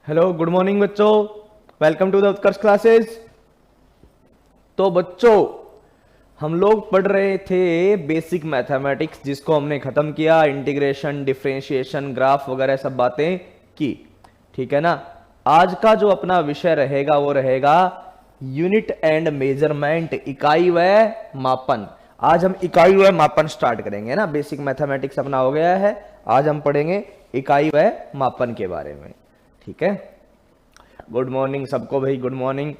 Hello, good morning बच्चों। Welcome to the Utkarsh classes. तो बच्चों, हम लोग पढ़ रहे थे बेसिक मैथमेटिक्स, जिसको हमने खत्म किया। इंटीग्रेशन, डिफरेंशिएशन, ग्राफ वगैरह सब बातें की। ठीक है ना। आज का जो अपना विषय रहेगा वो रहेगा यूनिट एंड मेजरमेंट, इकाई व मापन। आज हम इकाई व मापन स्टार्ट करेंगे ना। बेसिक मैथमेटिक्स अपना हो गया है, आज हम पढ़ेंगे इकाई व मापन के बारे में। ठीक है। गुड मॉर्निंग सबको भाई, गुड मॉर्निंग।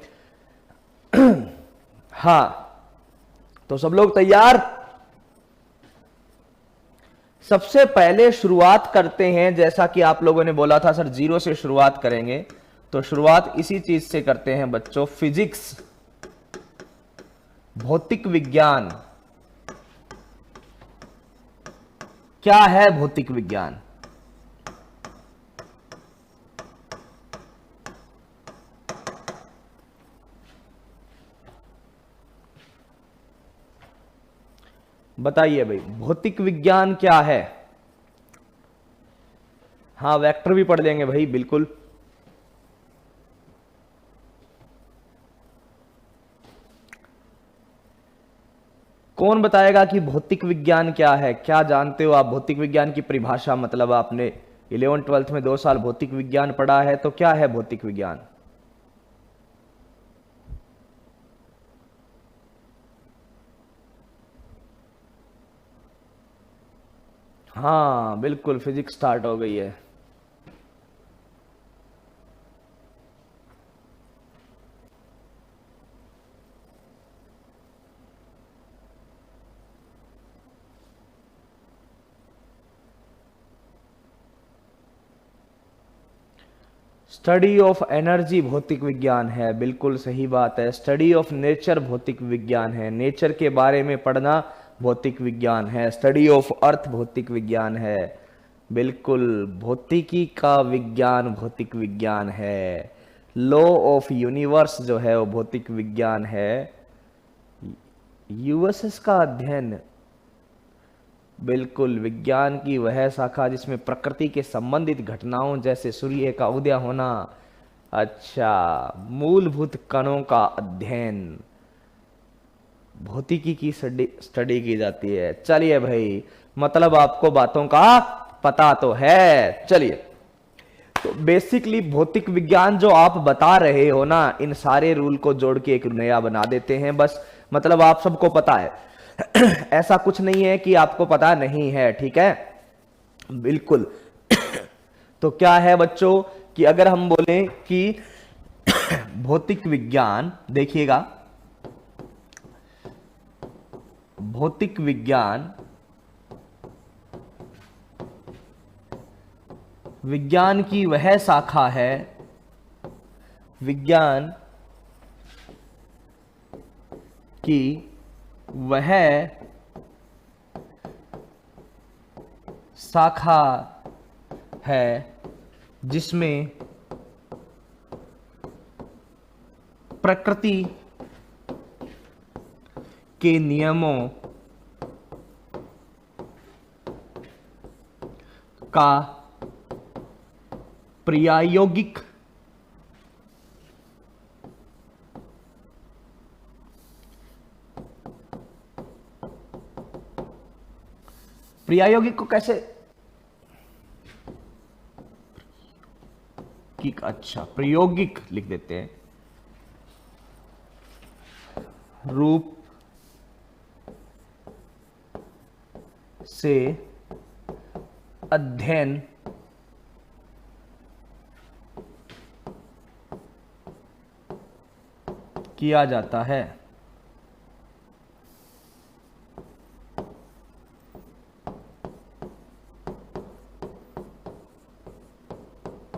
हाँ, तो सब लोग तैयार। सबसे पहले शुरुआत करते हैं, जैसा कि आप लोगों ने बोला था सर 0 से शुरुआत करेंगे, तो शुरुआत इसी चीज से करते हैं बच्चों। फिजिक्स, भौतिक विज्ञान। क्या है भौतिक विज्ञान? बताइए भाई, भौतिक विज्ञान क्या है? हाँ, वेक्टर भी पढ़ लेंगे भाई, बिल्कुल। कौन बताएगा कि भौतिक विज्ञान क्या है? क्या जानते हो आप भौतिक विज्ञान की परिभाषा? मतलब आपने 11th-12th में 2 साल भौतिक विज्ञान पढ़ा है, तो क्या है भौतिक विज्ञान? हाँ बिल्कुल, फिजिक्स स्टार्ट हो गई है। स्टडी ऑफ एनर्जी भौतिक विज्ञान है, बिल्कुल सही बात है। स्टडी ऑफ नेचर भौतिक विज्ञान है, नेचर के बारे में पढ़ना भौतिक विज्ञान है। स्टडी ऑफ अर्थ भौतिक विज्ञान है, बिल्कुल। भौतिकी का विज्ञान भौतिक विज्ञान है। लॉ ऑफ यूनिवर्स जो है वो भौतिक विज्ञान है। यूएसएस का अध्ययन, बिल्कुल। विज्ञान की वह शाखा जिसमें प्रकृति के संबंधित घटनाओं जैसे सूर्य का उदय होना, अच्छा, मूलभूत कणों का अध्ययन, भौतिकी की स्टडी की जाती है। चलिए भाई, मतलब आपको बातों का पता तो है। चलिए, तो बेसिकली भौतिक विज्ञान जो आप बता रहे हो ना, इन सारे रूल को जोड़ के एक नया बना देते हैं बस। मतलब आप सबको पता है। ऐसा कुछ नहीं है कि आपको पता नहीं है, ठीक है, बिल्कुल। तो क्या है बच्चों कि अगर हम बोलें कि भौतिक विज्ञान, देखिएगा, भौतिक विज्ञान विज्ञान की वह शाखा है, विज्ञान की वह शाखा है जिसमें प्रकृति के नियमों का प्रायोगिक को कैसे अच्छा, प्रायोगिक लिख देते हैं, रूप से अध्ययन किया जाता है।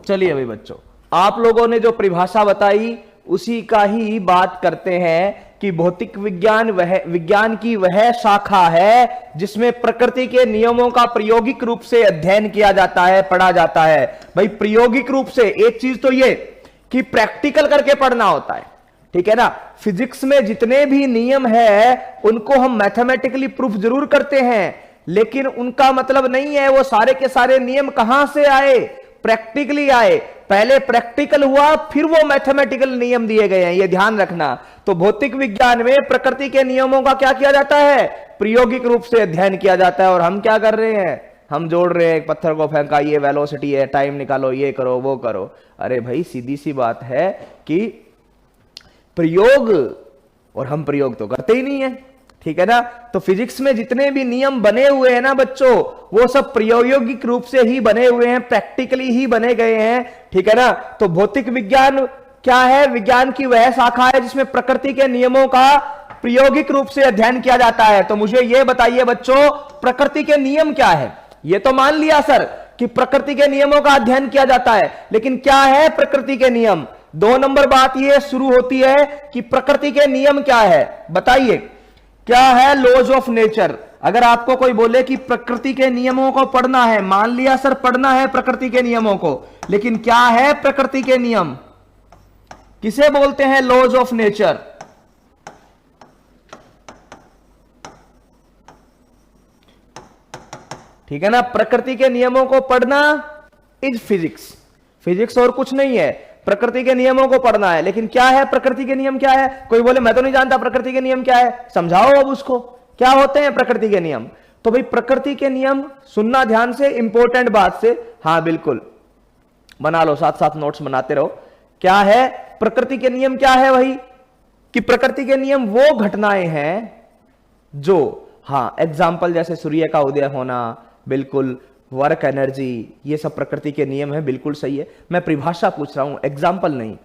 चलिए भाई बच्चों, आप लोगों ने जो परिभाषा बताई उसी का ही बात करते हैं कि भौतिक विज्ञान विज्ञान की वह शाखा है जिसमें प्रकृति के नियमों का प्रायोगिक रूप से अध्ययन किया जाता है, पढ़ा जाता है। भाई प्रायोगिक रूप से, एक चीज तो ये कि प्रैक्टिकल करके पढ़ना होता है, ठीक है ना। फिजिक्स में जितने भी नियम है उनको हम मैथमेटिकली प्रूफ जरूर करते हैं, लेकिन उनका मतलब नहीं है वो सारे के सारे नियम कहां से आए, प्रैक्टिकली आए। पहले प्रैक्टिकल हुआ, फिर वो मैथमेटिकल नियम दिए गए हैं, ये ध्यान रखना। तो भौतिक विज्ञान में प्रकृति के नियमों का क्या किया जाता है? प्रायोगिक रूप से अध्ययन किया जाता है। और हम क्या कर रहे हैं? हम जोड़ रहे हैं, एक पत्थर को फेंका, ये वेलोसिटी है, टाइम निकालो, ये करो, वो करो। अरे भाई सीधी सी बात है कि प्रयोग, और हम प्रयोग तो करते ही नहीं है, ठीक है ना। तो फिजिक्स में जितने भी नियम बने हुए हैं ना बच्चों, वो सब प्रायोगिक रूप से ही बने हुए हैं, प्रैक्टिकली ही बने गए हैं, ठीक है ना। तो भौतिक विज्ञान क्या है? विज्ञान की वह शाखा है जिसमें प्रकृति के नियमों का प्रायोगिक रूप से अध्ययन किया जाता है। तो मुझे यह बताइए बच्चों, प्रकृति के नियम क्या है? ये तो मान लिया सर कि प्रकृति के नियमों का अध्ययन किया जाता है, लेकिन क्या है प्रकृति के नियम? 2 नंबर बात ये शुरू होती है कि प्रकृति के नियम क्या है, बताइए क्या है? Laws of nature. अगर आपको कोई बोले कि प्रकृति के नियमों को पढ़ना है, मान लिया सर पढ़ना है प्रकृति के नियमों को, लेकिन क्या है प्रकृति के नियम? किसे बोलते हैं लॉज ऑफ नेचर? ठीक है ना। प्रकृति के नियमों को पढ़ना इज फिजिक्स। फिजिक्स और कुछ नहीं है, प्रकृति के नियमों को पढ़ना है। लेकिन क्या है प्रकृति के नियम? क्या है? कोई बोले मैं तो नहीं जानता प्रकृति के नियम क्या है, समझाओ अब उसको, क्या होते हैं प्रकृति के नियम? तो भाई प्रकृति के नियम सुनना ध्यान से, इंपॉर्टेंट बात से, हाँ बिल्कुल बना लो, साथ साथ नोट्स बनाते रहो। क्या है प्रकृति के नियम? क्या है वही कि प्रकृति के नियम वो घटनाएं हैं जो, हाँ एग्जाम्पल जैसे सूर्य का उदय होना, बिल्कुल वर्क एनर्जी, ये सब प्रकृति के नियम है, बिल्कुल सही है। मैं परिभाषा पूछ रहा हूं, एग्जाम्पल नहीं।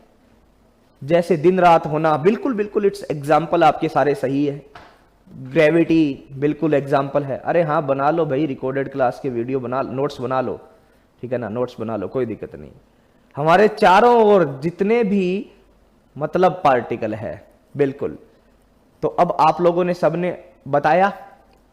जैसे दिन रात होना, बिल्कुल बिल्कुल इट्स एग्जाम्पल, आपके सारे सही है। ग्रेविटी बिल्कुल एग्जाम्पल है। अरे हाँ बना लो भाई, रिकॉर्डेड क्लास के वीडियो बना, नोट्स बना लो, ठीक है ना, नोट्स बना लो, कोई दिक्कत नहीं। हमारे चारों ओर जितने भी मतलब पार्टिकल है, बिल्कुल। तो अब आप लोगों ने सबने बताया,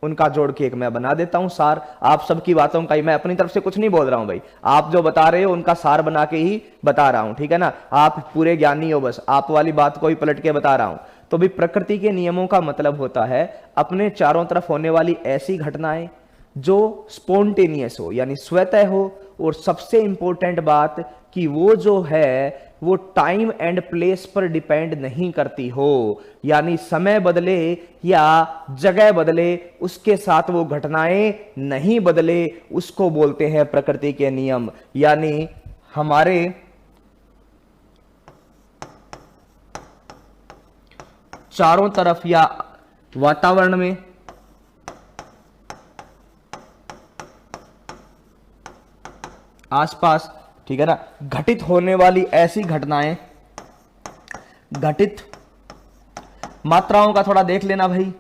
उनका जोड़ के एक मैं बना देता हूं सार। आप सबकी बातों का ही, मैं अपनी तरफ से कुछ नहीं बोल रहा हूं भाई, आप जो बता रहे हो उनका सार बना के ही बता रहा हूं, ठीक है ना। आप पूरे ज्ञानी हो, बस आप वाली बात को ही पलट के बता रहा हूं। तो भी प्रकृति के नियमों का मतलब होता है अपने चारों तरफ होने वाली ऐसी घटनाएं जो स्पॉन्टेनियस हो, यानी स्वतः हो, और सबसे इंपॉर्टेंट बात कि वो जो है वो टाइम एंड प्लेस पर डिपेंड नहीं करती हो, यानी समय बदले या जगह बदले उसके साथ वो घटनाएं नहीं बदले, उसको बोलते हैं प्रकृति के नियम। यानी हमारे चारों तरफ या वातावरण में आसपास, ठीक है ना, घटित होने वाली ऐसी घटनाएं, घटित मात्राओं का थोड़ा देख लेना भाई।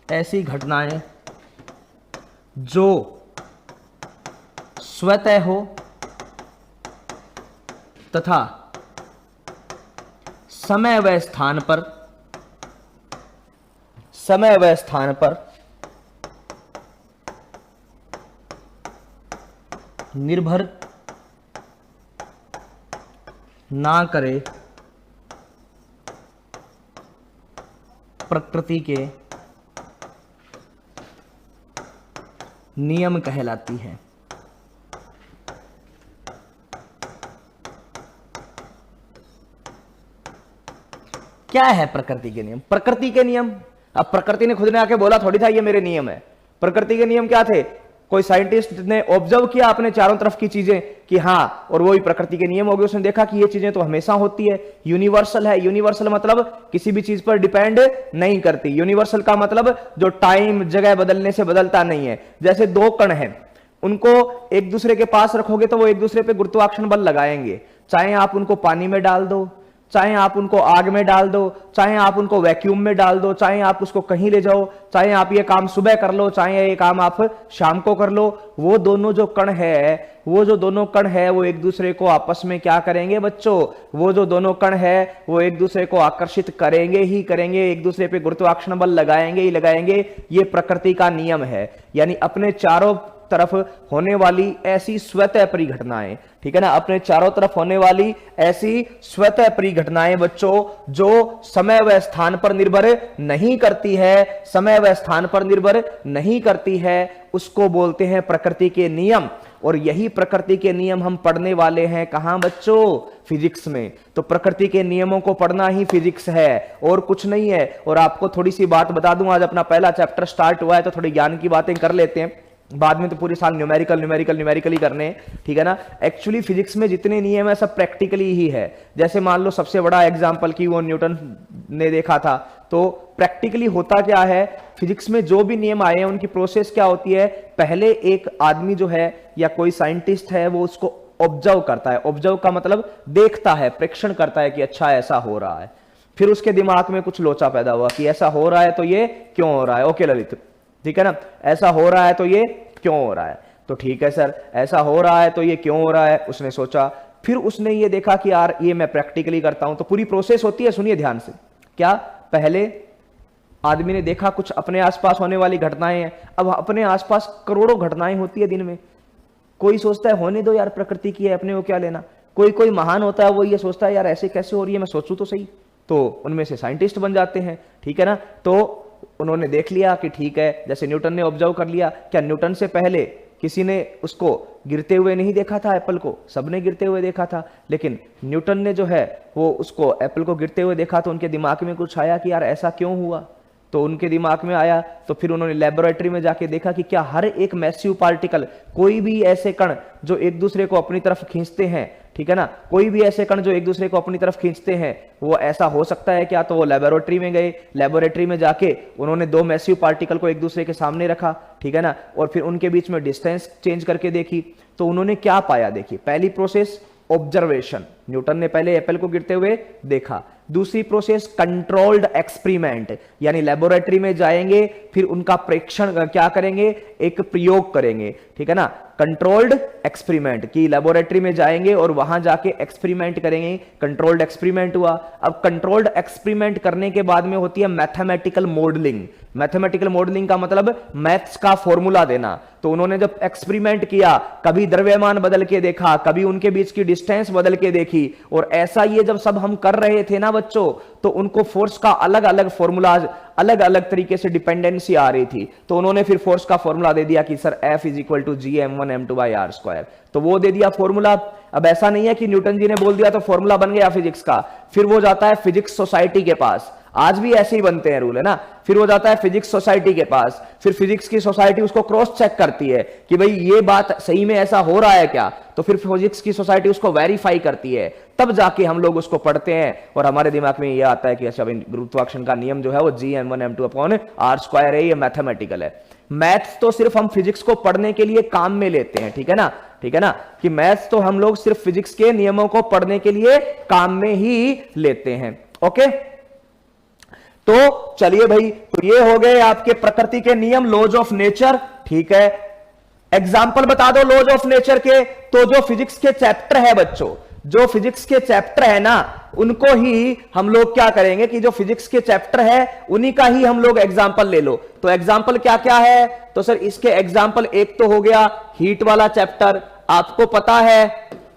ऐसी घटनाएं जो स्वतः हो तथा समय व स्थान पर निर्भर ना करे, प्रकृति के नियम कहलाती है। क्या है प्रकृति के नियम? प्रकृति के नियम, अब प्रकृति ने खुद ने आके बोला थोड़ी था ये मेरे नियम है। प्रकृति के नियम क्या थे? कोई साइंटिस्ट ने ऑब्जर्व किया अपने चारों तरफ की चीजें कि हाँ, और वो ही प्रकृति के नियम हो गए। उसने देखा कि ये चीजें तो हमेशा होती है, यूनिवर्सल है। यूनिवर्सल मतलब किसी भी चीज पर डिपेंड नहीं करती। यूनिवर्सल का मतलब जो टाइम जगह बदलने से बदलता नहीं है। जैसे 2 कण हैं, उनको एक दूसरे के पास रखोगे तो वो एक दूसरे पे गुरुत्वाकर्षण बल लगाएंगे, चाहे आप उनको पानी में डाल दो, चाहे आप उनको आग में डाल दो, चाहे आप उनको वैक्यूम में डाल दो, चाहे आप उसको कहीं ले जाओ, चाहे आप ये काम सुबह कर लो, चाहे ये काम आप शाम को कर लो, वो दोनों जो कण है, वो एक दूसरे को आपस में क्या करेंगे बच्चों? वो जो दोनों कण है वो एक दूसरे को आकर्षित करेंगे ही करेंगे, एक दूसरे पे गुरुत्वाकर्षण बल लगाएंगे ही लगाएंगे। ये प्रकृति का नियम है। यानी अपने चारों तरफ होने वाली ऐसी स्वतः परिघटनाएं, ठीक है ना, अपने चारों तरफ होने वाली ऐसी स्वतः परिघटनाएं बच्चों जो समय व स्थान पर निर्भर नहीं करती है, समय व स्थान पर निर्भर नहीं करती है, उसको बोलते हैं प्रकृति के नियम। और यही प्रकृति के नियम हम पढ़ने वाले हैं कहां बच्चों? फिजिक्स में। तो प्रकृति के नियमों को पढ़ना ही फिजिक्स है और कुछ नहीं है। और आपको थोड़ी सी बात बता दूं, आज अपना पहला चैप्टर स्टार्ट हुआ है तो थोड़ी ज्ञान की बातें कर लेते हैं, बाद में तो पूरी साल न्यूमेरिकल ही करने हैं, ठीक है ना। एक्चुअली फिजिक्स में जितने नियम है सब प्रैक्टिकली ही है। जैसे मान लो सबसे बड़ा एग्जांपल की वो न्यूटन ने देखा था, तो प्रैक्टिकली होता क्या है, फिजिक्स में जो भी नियम आए हैं उनकी प्रोसेस क्या होती है, पहले एक आदमी जो है या कोई साइंटिस्ट है वो उसको ऑब्जर्व करता है। ऑब्जर्व का मतलब देखता है, प्रेक्षण करता है कि अच्छा ऐसा हो रहा है। फिर उसके दिमाग में कुछ लोचा पैदा हुआ कि ऐसा हो रहा है तो ये क्यों हो रहा है। ओके ललित, ठीक है ना, ऐसा हो रहा है तो ये क्यों हो रहा है। तो ठीक है सर, ऐसा हो रहा है तो ये क्यों हो रहा है, उसने सोचा। फिर उसने ये देखा कि यार ये मैं प्रैक्टिकली करता हूं। तो पूरी प्रोसेस होती है, सुनिए ध्यान से। क्या? पहले आदमी ने देखा कुछ अपने आसपास होने वाली घटनाएं हैं। अब अपने आसपास करोड़ों घटनाएं होती है दिन में। कोई सोचता है होने दो यार, प्रकृति की है, अपने को क्या लेना। कोई महान होता है, वो ये सोचता है यार ऐसे कैसे हो रही है, मैं सोचूं तो सही। तो उनमें से साइंटिस्ट बन जाते हैं, ठीक है ना। तो उन्होंने देख लिया कि ठीक है, जैसे न्यूटन ने ऑब्जर्व कर लिया। क्या न्यूटन से पहले किसी ने उसको गिरते हुए नहीं देखा था? एप्पल को सबने गिरते हुए देखा था, लेकिन न्यूटन ने जो है वो उसको एप्पल को गिरते हुए देखा तो उनके दिमाग में कुछ आया कि यार ऐसा क्यों हुआ। तो उनके दिमाग में आया तो फिर उन्होंने लेबोरेटरी में जाके देखा कि क्या हर एक मैसिव पार्टिकल, कोई भी ऐसे कण जो एक दूसरे को अपनी तरफ खींचते हैं, ठीक है ना, कोई भी ऐसे कण जो एक दूसरे को अपनी तरफ खींचते हैं, वो ऐसा हो सकता है क्या। तो वो लेबोरेटरी में गए, लेबोरेटरी में जाके उन्होंने दो मैसिव पार्टिकल को एक दूसरे के सामने रखा, ठीक है ना, और फिर उनके बीच में डिस्टेंस चेंज करके देखी। तो उन्होंने क्या पाया, देखिए। पहली प्रोसेस ऑब्जर्वेशन, न्यूटन ने पहले एप्पल को गिरते हुए देखा। दूसरी प्रोसेस कंट्रोल्ड एक्सपेरिमेंट, यानी लेबोरेटरी में जाएंगे, फिर उनका प्रेक्षण क्या करेंगे, एक प्रयोग करेंगे, ठीक है ना। कंट्रोल्ड एक्सपेरिमेंट की लेबोरेटरी में जाएंगे और वहां जाके एक्सपेरिमेंट करेंगे। कंट्रोल्ड एक्सपेरिमेंट हुआ। अब कंट्रोल्ड एक्सपेरिमेंट करने के बाद में होती है मैथमेटिकल मॉडलिंग। मैथमेटिकल मॉडलिंग का मतलब मैथ्स का फॉर्मूला देना। तो उन्होंने जब एक्सपेरिमेंट किया, कभी द्रव्यमान बदल के देखा, कभी उनके बीच की डिस्टेंस बदल के देखी, और ऐसा ये जब सब हम कर रहे थे ना बच्चों, तो उनको फोर्स का अलग अलग फॉर्मूलाज, अलग अलग तरीके से डिपेंडेंसी आ रही थी। तो उन्होंने फिर फोर्स का फॉर्मूला दे दिया कि sir F is equal to GM1m2/r²। तो वो दे दिया फॉर्मूला। अब ऐसा नहीं है कि न्यूटन जी ने बोल दिया तो फॉर्मूला बन गया फिजिक्स का, फिर वो जाता है फिजिक्स सोसाइटी के पास। आज भी ऐसे ही बनते हैं रूल, है ना। फिर वो जाता है फिजिक्स सोसाइटी के पास, फिर फिजिक्स की सोसाइटी उसको क्रॉस चेक करती है कि भाई ये बात सही में ऐसा हो रहा है क्या। तो फिर फिजिक्स की सोसाइटी उसको वेरीफाई करती है, तब जाके हम लोग उसको पढ़ते हैं और हमारे दिमाग में ये आता है कि अच्छा गुरुत्वाकर्षण का नियम जो है वो Gm1m2/r² है, ये मैथमेटिकल है। मैथ्स तो सिर्फ हम फिजिक्स को पढ़ने के लिए काम में लेते हैं, ठीक है ना, ठीक है ना, कि मैथ्स तो हम लोग सिर्फ फिजिक्स के नियमों को पढ़ने के लिए काम में ही लेते हैं। ओके, तो चलिए भाई, तो ये हो गए आपके प्रकृति के नियम, लॉज ऑफ नेचर, ठीक है। एग्जाम्पल बता दो लॉज ऑफ नेचर के। तो जो फिजिक्स के चैप्टर है बच्चों, जो फिजिक्स के चैप्टर है ना, उनको ही हम लोग क्या करेंगे कि जो फिजिक्स के चैप्टर है उन्हीं का ही हम लोग एग्जाम्पल ले लो। तो एग्जाम्पल क्या क्या है, तो सर इसके एग्जाम्पल एक तो हो गया हीट वाला चैप्टर। आपको पता है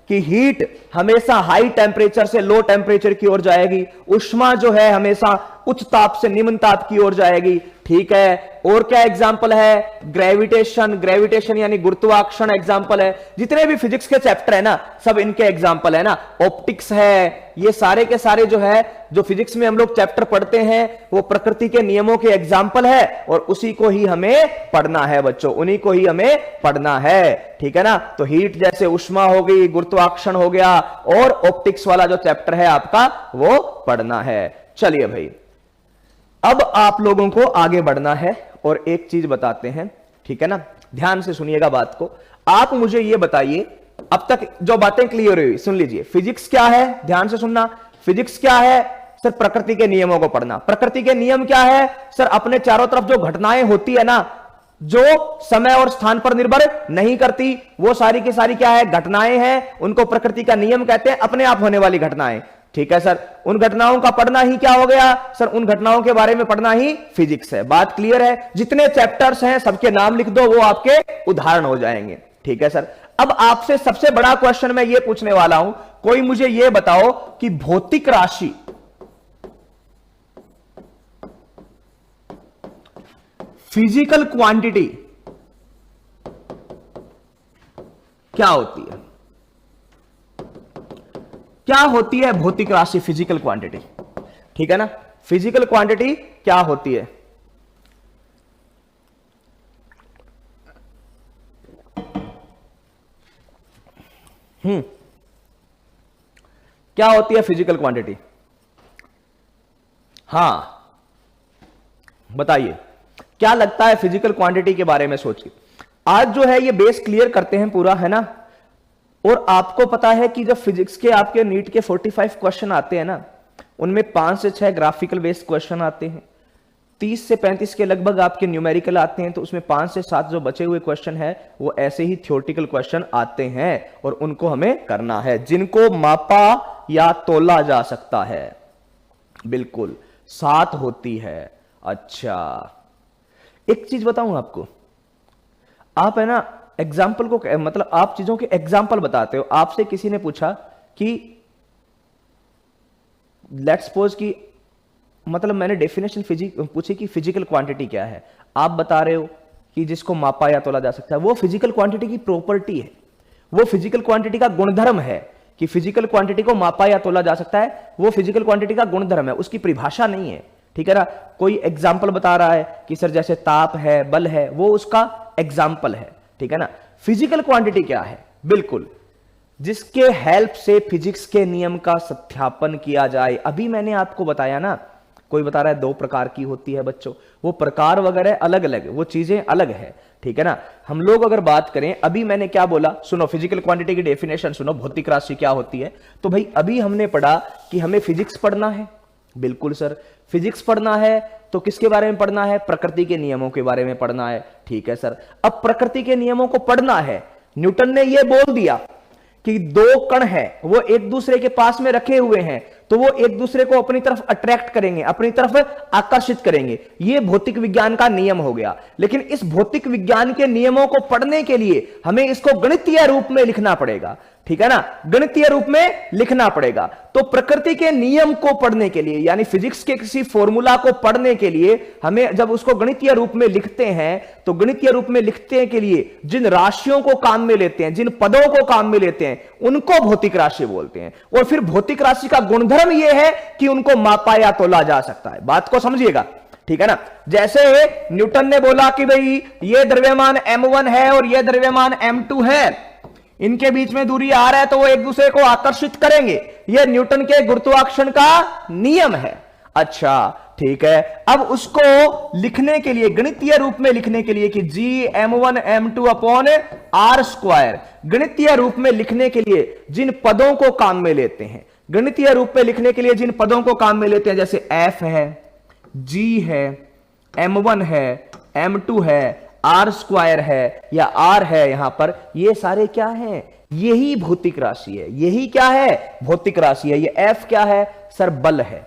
कि हीट हमेशा हाई टेम्परेचर से लो टेम्परेचर की ओर जाएगी, उष्मा जो है हमेशा उच्च ताप से निम्न ताप की ओर जाएगी, ठीक है। और क्या एग्जाम्पल है, ग्रेविटेशन, ग्रेविटेशन यानी गुरुत्वाकर्षण एग्जाम्पल है। जितने भी फिजिक्स के चैप्टर है ना, सब इनके एग्जाम्पल है ना। ऑप्टिक्स है, ये सारे के सारे जो है, जो फिजिक्स में हम लोग चैप्टर पढ़ते हैं वो प्रकृति के नियमों के एग्जाम्पल है, और उसी को ही हमें पढ़ना है बच्चों, उन्हीं को ही हमें पढ़ना है, ठीक है ना। तो हीट जैसे उष्मा हो गई, गुरुत्वाकर्षण हो गया, और ऑप्टिक्स वाला जो चैप्टर है आपका वो पढ़ना है। चलिए भाई, अब आप लोगों को आगे बढ़ना है और एक चीज बताते हैं, ठीक है ना। ध्यान से सुनिएगा बात को। आप मुझे ये बताइए, अब तक जो बातें क्लियर हुई सुन लीजिए। फिजिक्स क्या है, ध्यान से सुनना। फिजिक्स क्या है सर, प्रकृति के नियमों को पढ़ना। प्रकृति के नियम क्या है सर, अपने चारों तरफ जो घटनाएं होती है ना, जो समय और स्थान पर निर्भर नहीं करती, वो सारी की सारी क्या है, घटनाएं हैं। उनको प्रकृति का नियम कहते हैं, अपने आप होने वाली घटनाएं, ठीक है सर, उन घटनाओं का पढ़ना ही क्या हो गया सर, उन घटनाओं के बारे में पढ़ना ही फिजिक्स है। बात क्लियर है? जितने चैप्टर्स हैं सबके नाम लिख दो, वो आपके उदाहरण हो जाएंगे। ठीक है सर, अब आपसे सबसे बड़ा क्वेश्चन मैं ये पूछने वाला हूं, कोई मुझे ये बताओ कि भौतिक राशि फिजिकल क्वांटिटी क्या होती है? क्या होती है भौतिक राशि फिजिकल क्वांटिटी? ठीक है ना, फिजिकल क्वांटिटी क्या होती है? क्या होती है फिजिकल क्वांटिटी? हां बताइए, क्या लगता है फिजिकल क्वांटिटी के बारे में सोच के? आज जो है ये बेस क्लियर करते हैं पूरा, है ना। और आपको पता है कि जब फिजिक्स के आपके नीट के 45 क्वेश्चन आते हैं ना, उनमें 5 से 6 ग्राफिकल बेस्ड क्वेश्चन आते हैं, 30 से 35 के लगभग आपके न्यूमेरिकल आते हैं, तो उसमें 5 से 7 जो बचे हुए क्वेश्चन है वो ऐसे ही थ्योरेटिकल क्वेश्चन आते हैं और उनको हमें करना है, जिनको मापा या तोला जा सकता है। बिल्कुल 7 होती है। अच्छा, एक चीज बताऊं आपको, आप है ना एग्जाम्पल को, मतलब आप चीजों के एग्जाम्पल बताते हो। आपसे किसी ने पूछा कि लेट्स सपोज कि, मतलब मैंने डेफिनेशन पूछी कि फिजिकल क्वांटिटी क्या है, आप बता रहे हो कि जिसको मापा या तोला जा सकता है। वो फिजिकल क्वांटिटी की प्रॉपर्टी है, वो फिजिकल क्वांटिटी का गुणधर्म है कि फिजिकल क्वांटिटी को मापा या तोला जा सकता है। वो फिजिकल क्वांटिटी का गुणधर्म है, उसकी परिभाषा नहीं है। ठीक है ना, कोई एग्जाम्पल बता रहा है कि सर जैसे ताप है, बल है, वो उसका एग्जाम्पल है। ठीक है ना, फिजिकल क्वांटिटी क्या है? बिल्कुल जिसके हेल्प से फिजिक्स के नियम का सत्यापन किया जाए। अभी मैंने आपको बताया ना, कोई बता रहा है 2 प्रकार की होती है बच्चों, वो प्रकार वगैरह अलग अलग, वो चीजें अलग है। ठीक है ना, हम लोग अगर बात करें, अभी मैंने क्या बोला सुनो, फिजिकल क्वांटिटी की डेफिनेशन सुनो, भौतिक राशि क्या होती है। तो भाई अभी हमने पढ़ा कि हमें फिजिक्स पढ़ना है। बिल्कुल सर, फिजिक्स पढ़ना है तो किसके बारे में पढ़ना है? प्रकृति के नियमों के बारे में पढ़ना है। ठीक है सर, अब प्रकृति के नियमों को पढ़ना है। न्यूटन ने यह बोल दिया कि 2 कण है, वो एक दूसरे के पास में रखे हुए हैं, तो वो एक दूसरे को अपनी तरफ अट्रैक्ट करेंगे, अपनी तरफ आकर्षित करेंगे। ये भौतिक विज्ञान का नियम हो गया। लेकिन इस भौतिक विज्ञान के नियमों को पढ़ने के लिए हमें इसको गणितीय रूप में लिखना पड़ेगा। ठीक है ना, गणितीय रूप में लिखना पड़ेगा। तो प्रकृति के नियम को पढ़ने के लिए, यानी फिजिक्स के किसी फॉर्मूला को पढ़ने के लिए, हमें जब उसको गणितीय रूप में लिखते हैं, तो गणितीय रूप में लिखते के लिए जिन राशियों को काम में लेते हैं, जिन पदों को काम में लेते हैं, उनको भौतिक राशि बोलते हैं। और फिर भौतिक राशि का गुणधर्म यह है कि उनको मापा या तोला जा सकता है। बात को समझिएगा। ठीक है ना, जैसे न्यूटन ने बोला कि भाई ये द्रव्यमान m1 है और ये द्रव्यमान m2 है, इनके बीच में दूरी r है, तो वो एक दूसरे को आकर्षित करेंगे। ये न्यूटन के गुरुत्वाकर्षण का नियम है। अच्छा ठीक है, अब उसको लिखने के लिए, गणितीय रूप में लिखने के लिए कि Gm1 m2 upon r square, गणितीय रूप में लिखने के लिए जिन पदों को काम में लेते हैं, गणितीय रूप में लिखने के लिए जिन पदों को काम में लेते हैं, जैसे f है, g है, m1 है, m2 है, आर स्क्वायर है या आर है, यहां पर ये सारे क्या हैं? यही भौतिक राशि है। यही क्या है? भौतिक राशि है। ये एफ क्या है सर? बल है।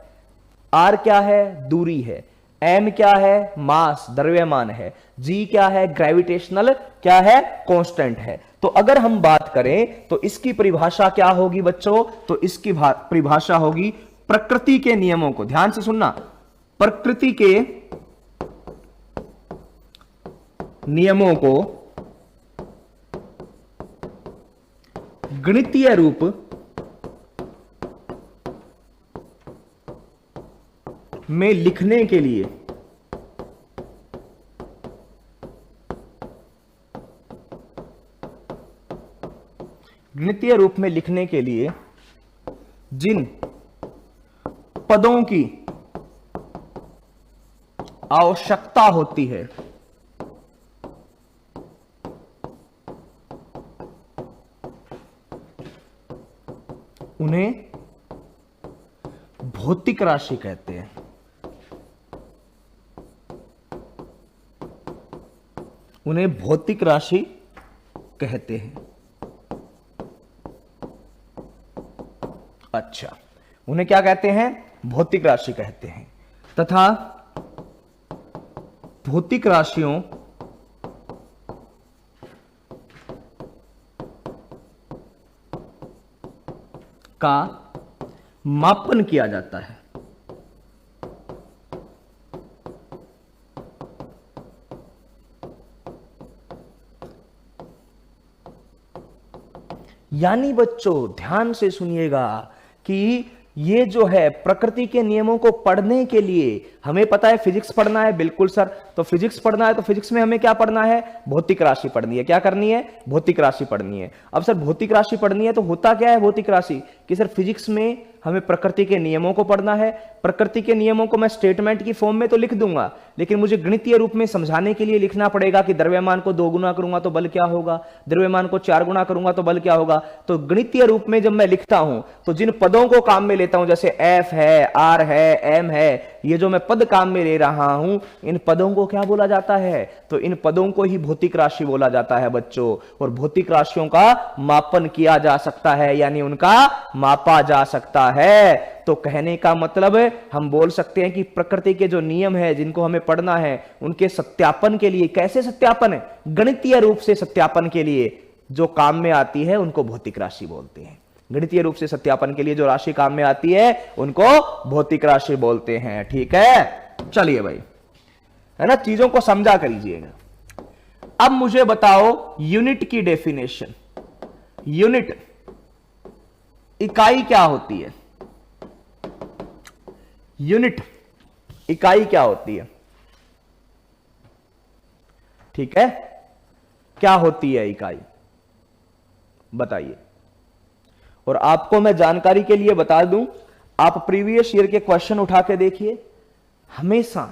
आर क्या है? दूरी है। एम क्या है? मास, द्रव्यमान है। जी क्या है? ग्रेविटेशनल क्या है? कांस्टेंट है। तो अगर हम बात करें तो इसकी परिभाषा क्या होगी बच्चों? तो इसकी परिभाषा होगी प्रकृति के नियमों को, ध्यान से सुनना, प्रकृति के नियमों को गणितीय रूप में लिखने के लिए जिन पदों की आवश्यकता होती है, उन्हें भौतिक राशि कहते हैं। उन्हें भौतिक राशि कहते हैं। अच्छा, उन्हें क्या कहते हैं? भौतिक राशि कहते हैं। तथा भौतिक राशियों का मापन किया जाता है। यानी बच्चों ध्यान से सुनिएगा कि ये जो है प्रकृति के नियमों को पढ़ने के लिए हमें पता है फिजिक्स पढ़ना है, बिल्कुल सर। तो फिजिक्स पढ़ना है तो फिजिक्स में हमें क्या पढ़ना है? भौतिक राशि पढ़नी है। क्या करनी है? भौतिक राशि पढ़नी है। अब सर भौतिक राशि पढ़नी है तो होता क्या है भौतिक राशि? कि सर फिजिक्स में हमें प्रकृति के नियमों को पढ़ना है। प्रकृति के नियमों को मैं स्टेटमेंट की फॉर्म में तो लिख दूंगा, लेकिन मुझे गणितीय रूप में समझाने के लिए लिखना पड़ेगा कि द्रव्यमान को 2 गुना करूंगा तो बल क्या होगा, द्रव्यमान को 4 गुना करूंगा तो बल क्या होगा। तो गणितीय रूप में जब मैं लिखता हूं तो जिन पदों को काम में लेता हूं, जैसे एफ है, आर है, एम है, ये जो मैं पद काम में ले रहा हूं, इन पदों को क्या बोला जाता है? तो इन पदों को ही भौतिक राशि बोला जाता है बच्चों। और भौतिक राशियों का मापन किया जा सकता है, यानी उनका मापा जा सकता है। तो कहने का मतलब हम बोल सकते हैं कि प्रकृति के जो नियम है जिनको हमें पढ़ना है, उनके सत्यापन के लिए, कैसे सत्यापन है? गणितीय रूप से सत्यापन के लिए जो काम में आती है उनको भौतिक राशि बोलते हैं। गणितीय रूप से सत्यापन के लिए जो राशि काम में आती है उनको भौतिक राशि बोलते हैं। ठीक है, चलिए भाई, है ना, चीजों को समझा करिएगा। अब मुझे बताओ यूनिट की डेफिनेशन। यूनिट इकाई क्या होती है? यूनिट इकाई क्या होती है? ठीक है, क्या होती है इकाई, बताइए। और आपको मैं जानकारी के लिए बता दूं, आप प्रीवियस ईयर के क्वेश्चन उठा के देखिए, हमेशा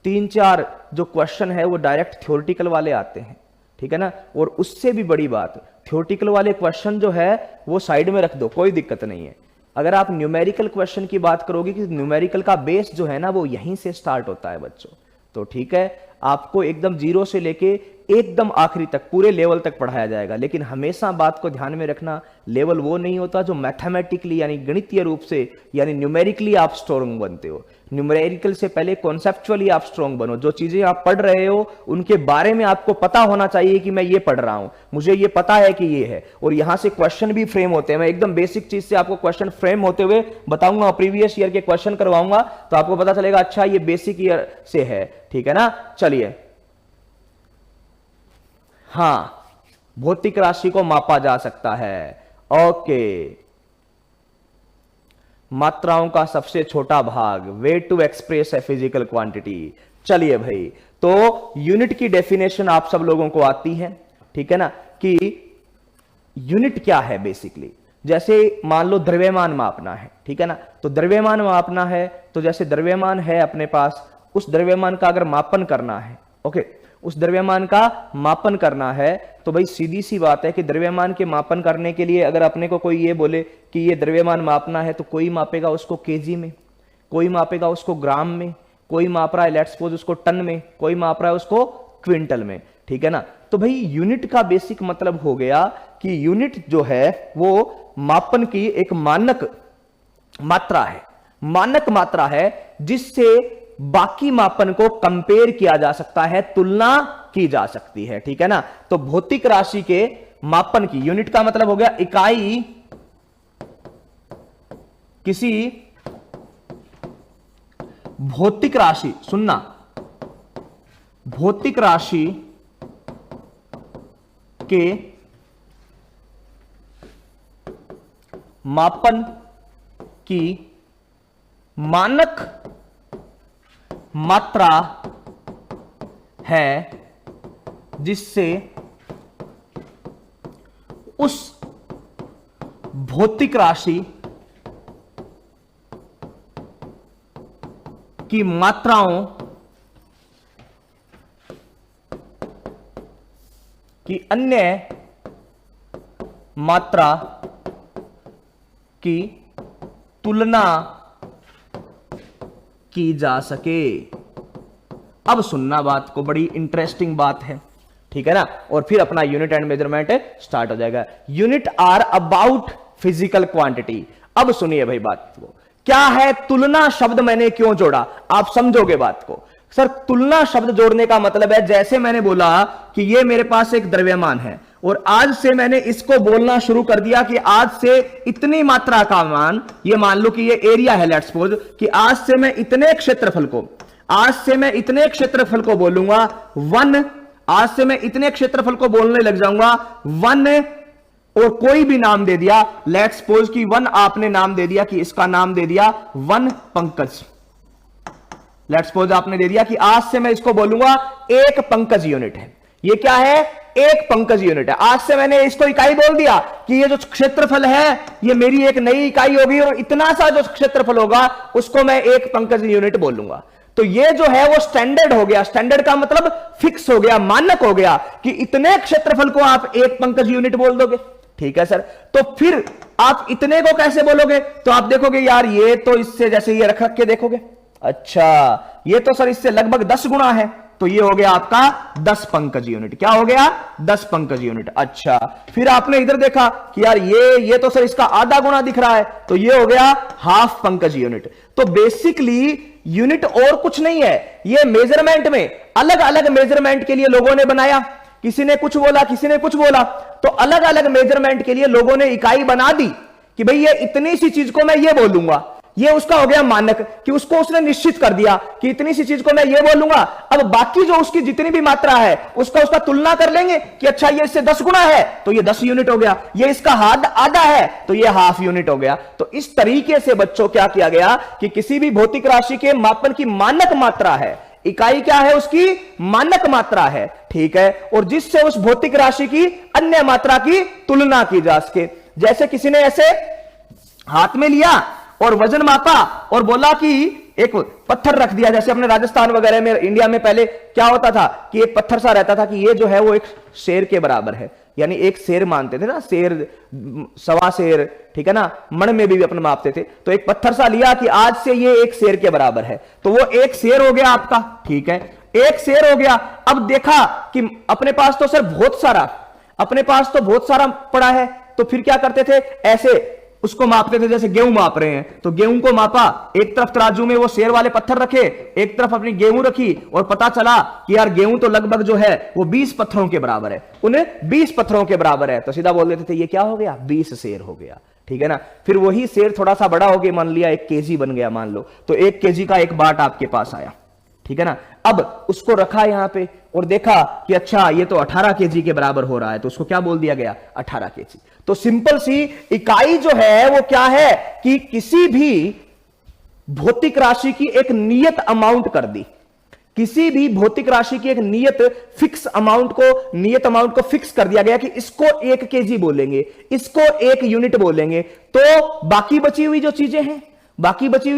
3-4 जो क्वेश्चन है वो डायरेक्ट थ्योरेटिकल वाले आते हैं। ठीक है ना। और उससे भी बड़ी बात, थ्योरेटिकल वाले क्वेश्चन जो है वो साइड में रख दो, कोई दिक्कत नहीं है। अगर आप न्यूमेरिकल क्वेश्चन की बात करोगे कि न्यूमेरिकल का बेस जो है ना वो यहीं से स्टार्ट होता है बच्चों, तो ठीक है, आपको एकदम 0 से लेके एकदम आखिरी तक पूरे लेवल तक पढ़ाया जाएगा। लेकिन हमेशा बात को ध्यान में रखना, लेवल वो नहीं होता जो मैथमेटिकली यानी गणितीय रूप से यानी न्यूमेरिकली आप स्ट्रॉन्ग बनते हो। न्यूमेरिकल से पहले कॉन्सेप्चुअली आप स्ट्रॉन्ग बनो। जो चीजें आप पढ़ रहे हो उनके बारे में आपको पता होना चाहिए कि मैं ये पढ़ रहा हूं, मुझे ये पता है कि ये है। और यहां से क्वेश्चन भी फ्रेम होते हैं। मैं एकदम बेसिक चीज से आपको क्वेश्चन फ्रेम होते हुए बताऊंगा, प्रीवियस ईयर के क्वेश्चन करवाऊंगा, तो आपको पता चलेगा अच्छा ये बेसिक ईयर से है। ठीक है ना। चलिए, हां, भौतिक राशि को मापा जा सकता है। ओके, मात्राओं का सबसे छोटा भाग, way to express a physical quantity. चलिए भाई, तो यूनिट की डेफिनेशन आप सब लोगों को आती है। ठीक है ना, कि यूनिट क्या है बेसिकली। जैसे मान लो द्रव्यमान मापना है, ठीक है ना, तो द्रव्यमान मापना है, तो जैसे द्रव्यमान है अपने पास, उस द्रव्यमान का अगर मापन करना है, ओके, उस द्रव्यमान का मापन करना है, तो भाई सीधी सी बात है कि द्रव्यमान के मापन करने के लिए अगर अपने को कोई ये बोले कि ये द्रव्यमान मापना है, तो कोई मापेगा उसको केजी में, कोई मापेगा उसको ग्राम में, कोई माप रहा है लेट्स सपोज उसको टन में, कोई माप रहा है उसको क्विंटल में। ठीक है ना। तो भाई यूनिट का बेसिक मतलब हो गया कि यूनिट जो है वो मापन की एक मानक मात्रा है, मानक मात्रा है जिससे बाकी मापन को कंपेयर किया जा सकता है, तुलना की जा सकती है। ठीक है ना। तो भौतिक राशि के मापन की, यूनिट का मतलब हो गया इकाई किसी भौतिक राशि, सुनना, भौतिक राशि के मापन की मानक मात्रा है जिससे उस भौतिक राशि की मात्राओं की अन्य मात्रा की तुलना की जा सके। अब सुनना बात को, बड़ी इंटरेस्टिंग बात है। ठीक है ना। और फिर अपना यूनिट एंड मेजरमेंट स्टार्ट हो जाएगा। Unit are about physical quantity. अब सुनिए भाई बात को क्या है तुलना शब्द मैंने क्यों जोड़ा, आप समझोगे बात को। सर तुलना शब्द जोड़ने का मतलब है, जैसे मैंने बोला कि ये मेरे पास एक द्रव्यमान है और आज से मैंने इसको बोलना शुरू कर दिया कि आज से इतनी मात्रा का मान, ये मान लो कि ये एरिया है, लेट्स सपोज कि आज से मैं इतने क्षेत्रफल को बोलूंगा वन, आज से मैं इतने क्षेत्रफल को बोलने लग जाऊंगा वन, और कोई भी नाम दे दिया, लेट्स सपोज कि वन आपने नाम दे दिया कि इसका नाम दे दिया वन पंकज, लेट्स सपोज आपने दे दिया कि आज से मैं इसको बोलूंगा एक पंकज यूनिट है। ये क्या है, एक पंकज यूनिट है। आज से मैंने इसको इकाई बोल दिया कि ये जो क्षेत्रफल है ये मेरी एक नई इकाई होगी और इतना सा जो क्षेत्रफल होगा उसको मैं एक पंकज यूनिट बोलूंगा। तो ये जो है वो स्टैंडर्ड हो गया, स्टैंडर्ड का मतलब फिक्स हो गया, मानक हो गया कि इतने क्षेत्रफल को आप एक पंकज यूनिट बोल दोगे। ठीक है सर, तो फिर आप इतने को कैसे बोलोगे, तो आप देखोगे यार ये तो इससे, जैसे ये रख के देखोगे, अच्छा ये तो सर इससे लगभग 10 गुना है, तो ये हो गया आपका 10 पंकज यूनिट। क्या हो गया, 10 पंकज यूनिट। अच्छा फिर आपने इधर देखा कि यार ये तो सर इसका आधा गुना दिख रहा है, तो ये हो गया हाफ पंकज यूनिट। तो बेसिकली यूनिट और कुछ नहीं है, ये मेजरमेंट में अलग अलग मेजरमेंट के लिए लोगों ने बनाया, किसी ने कुछ बोला किसी ने कुछ बोला, तो अलग अलग मेजरमेंट के लिए लोगों ने इकाई बना दी कि भाई ये इतनी सी चीज को मैं ये बोलूंगा, ये उसका हो गया मानक कि उसको उसने निश्चित कर दिया कि इतनी सी चीज को मैं ये बोलूंगा। अब बाकी जो उसकी जितनी भी मात्रा है उसका तुलना कर लेंगे कि अच्छा ये इससे 10 गुना है तो ये 10 यूनिट हो गया, ये इसका आधा है तो ये हाफ यूनिट हो गया। तो इस तरीके से बच्चों क्या किया गया कि किसी भी भौतिक राशि के मापन की मानक मात्रा है, इकाई क्या है उसकी, मानक मात्रा है। ठीक है, और जिससे उस भौतिक राशि की अन्य मात्रा की तुलना की जा सके। जैसे किसी ने ऐसे हाथ में लिया और वजन मापा और बोला कि एक पत्थर रख दिया, जैसे अपने राजस्थान वगैरह में, इंडिया में पहले क्या होता था कि एक पत्थर सा रहता था कि ये जो है वो एक शेर के बराबर है, यानी एक शेर मानते थे ना, शेर सवा शेर, ठीक है ना, मण में भी अपने मापते थे। तो एक पत्थर सा लिया कि आज से ये एक शेर के बराबर है, तो वो एक शेर हो गया आपका। ठीक है, एक शेर हो गया। अब देखा कि अपने पास तो सर बहुत सारा पड़ा है, तो फिर क्या करते थे, ऐसे उसको मापते थे, जैसे गेहूं माप रहे हैं तो गेहूं को मापा, एक तरफ तराजू में वो शेर वाले पत्थर रखे, एक तरफ अपनी गेहूं रखी और पता चला कि यार गेहूं तो लगभग जो है वो 20 पत्थरों के बराबर है, उन्हें 20 पत्थरों के बराबर है, तो सीधा बोल देते थे ये क्या हो गया, 20 शेर हो गया। ठीक है ना, फिर वही शेर थोड़ा सा बड़ा हो गया, मान लिया 1 केजी बन गया मान लो, तो 1 केजी का एक बाट आपके पास आया। ठीक है ना, अब उसको रखा यहां पे और देखा कि अच्छा ये तो 18 केजी के बराबर हो रहा है, तो उसको क्या बोल दिया गया, 18 केजी। तो सिंपल सी इकाई जो है वो क्या है कि किसी भी भौतिक राशि की एक नियत अमाउंट कर दी, किसी भी भौतिक राशि की एक नियत अमाउंट को फिक्स कर दिया गया कि इसको 1 केजी बोलेंगे, इसको 1 यूनिट बोलेंगे। तो बाकी बची हुई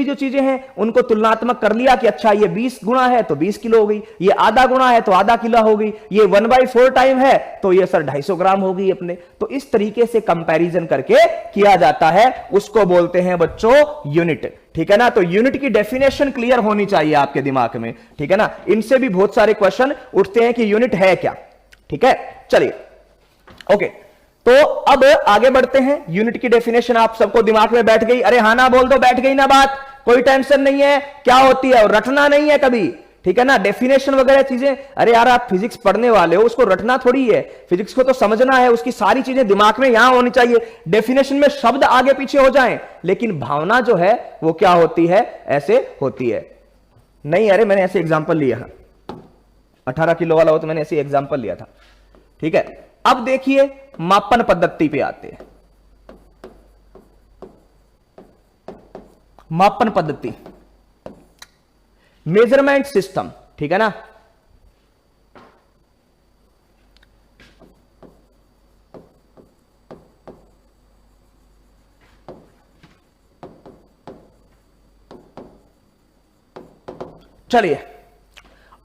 जो चीजें हैं उनको तुलनात्मक कर लिया कि अच्छा ये 20 गुना है तो 20 किलो हो गई, ये आधा गुना है तो आधा किलो हो गई, ये 1/4 टाइम है तो ये सर 250 ग्राम हो गई अपने। तो इस तरीके से कंपैरिजन करके किया जाता है, उसको बोलते हैं बच्चों यूनिट। ठीक है ना, तो यूनिट की डेफिनेशन क्लियर होनी चाहिए आपके दिमाग में। ठीक है ना, इनसे भी बहुत सारे क्वेश्चन उठते हैं कि यूनिट है क्या। ठीक है, चलिए ओके, तो अब आगे बढ़ते हैं। यूनिट की डेफिनेशन आप सबको दिमाग में बैठ गई, अरे हाँ ना बोल दो, बैठ गई ना बात, कोई टेंशन नहीं है, क्या होती है और रटना नहीं है कभी। ठीक है ना, डेफिनेशन वगैरह चीजें, अरे यार आप फिजिक्स पढ़ने वाले हो, उसको रटना थोड़ी है, फिजिक्स को तो समझना है, उसकी सारी चीजें दिमाग में यहां होनी चाहिए। डेफिनेशन में शब्द आगे पीछे हो जाएं, लेकिन भावना जो है वो क्या होती है, ऐसे होती है। नहीं अरे मैंने ऐसे एग्जाम्पल लिया है, 18 किलो वाला हो तो मैंने ऐसे एग्जाम्पल लिया था। ठीक है, अब देखिए मापन पद्धति पे आते हैं। मापन पद्धति, मेजरमेंट सिस्टम। ठीक है ना, चलिए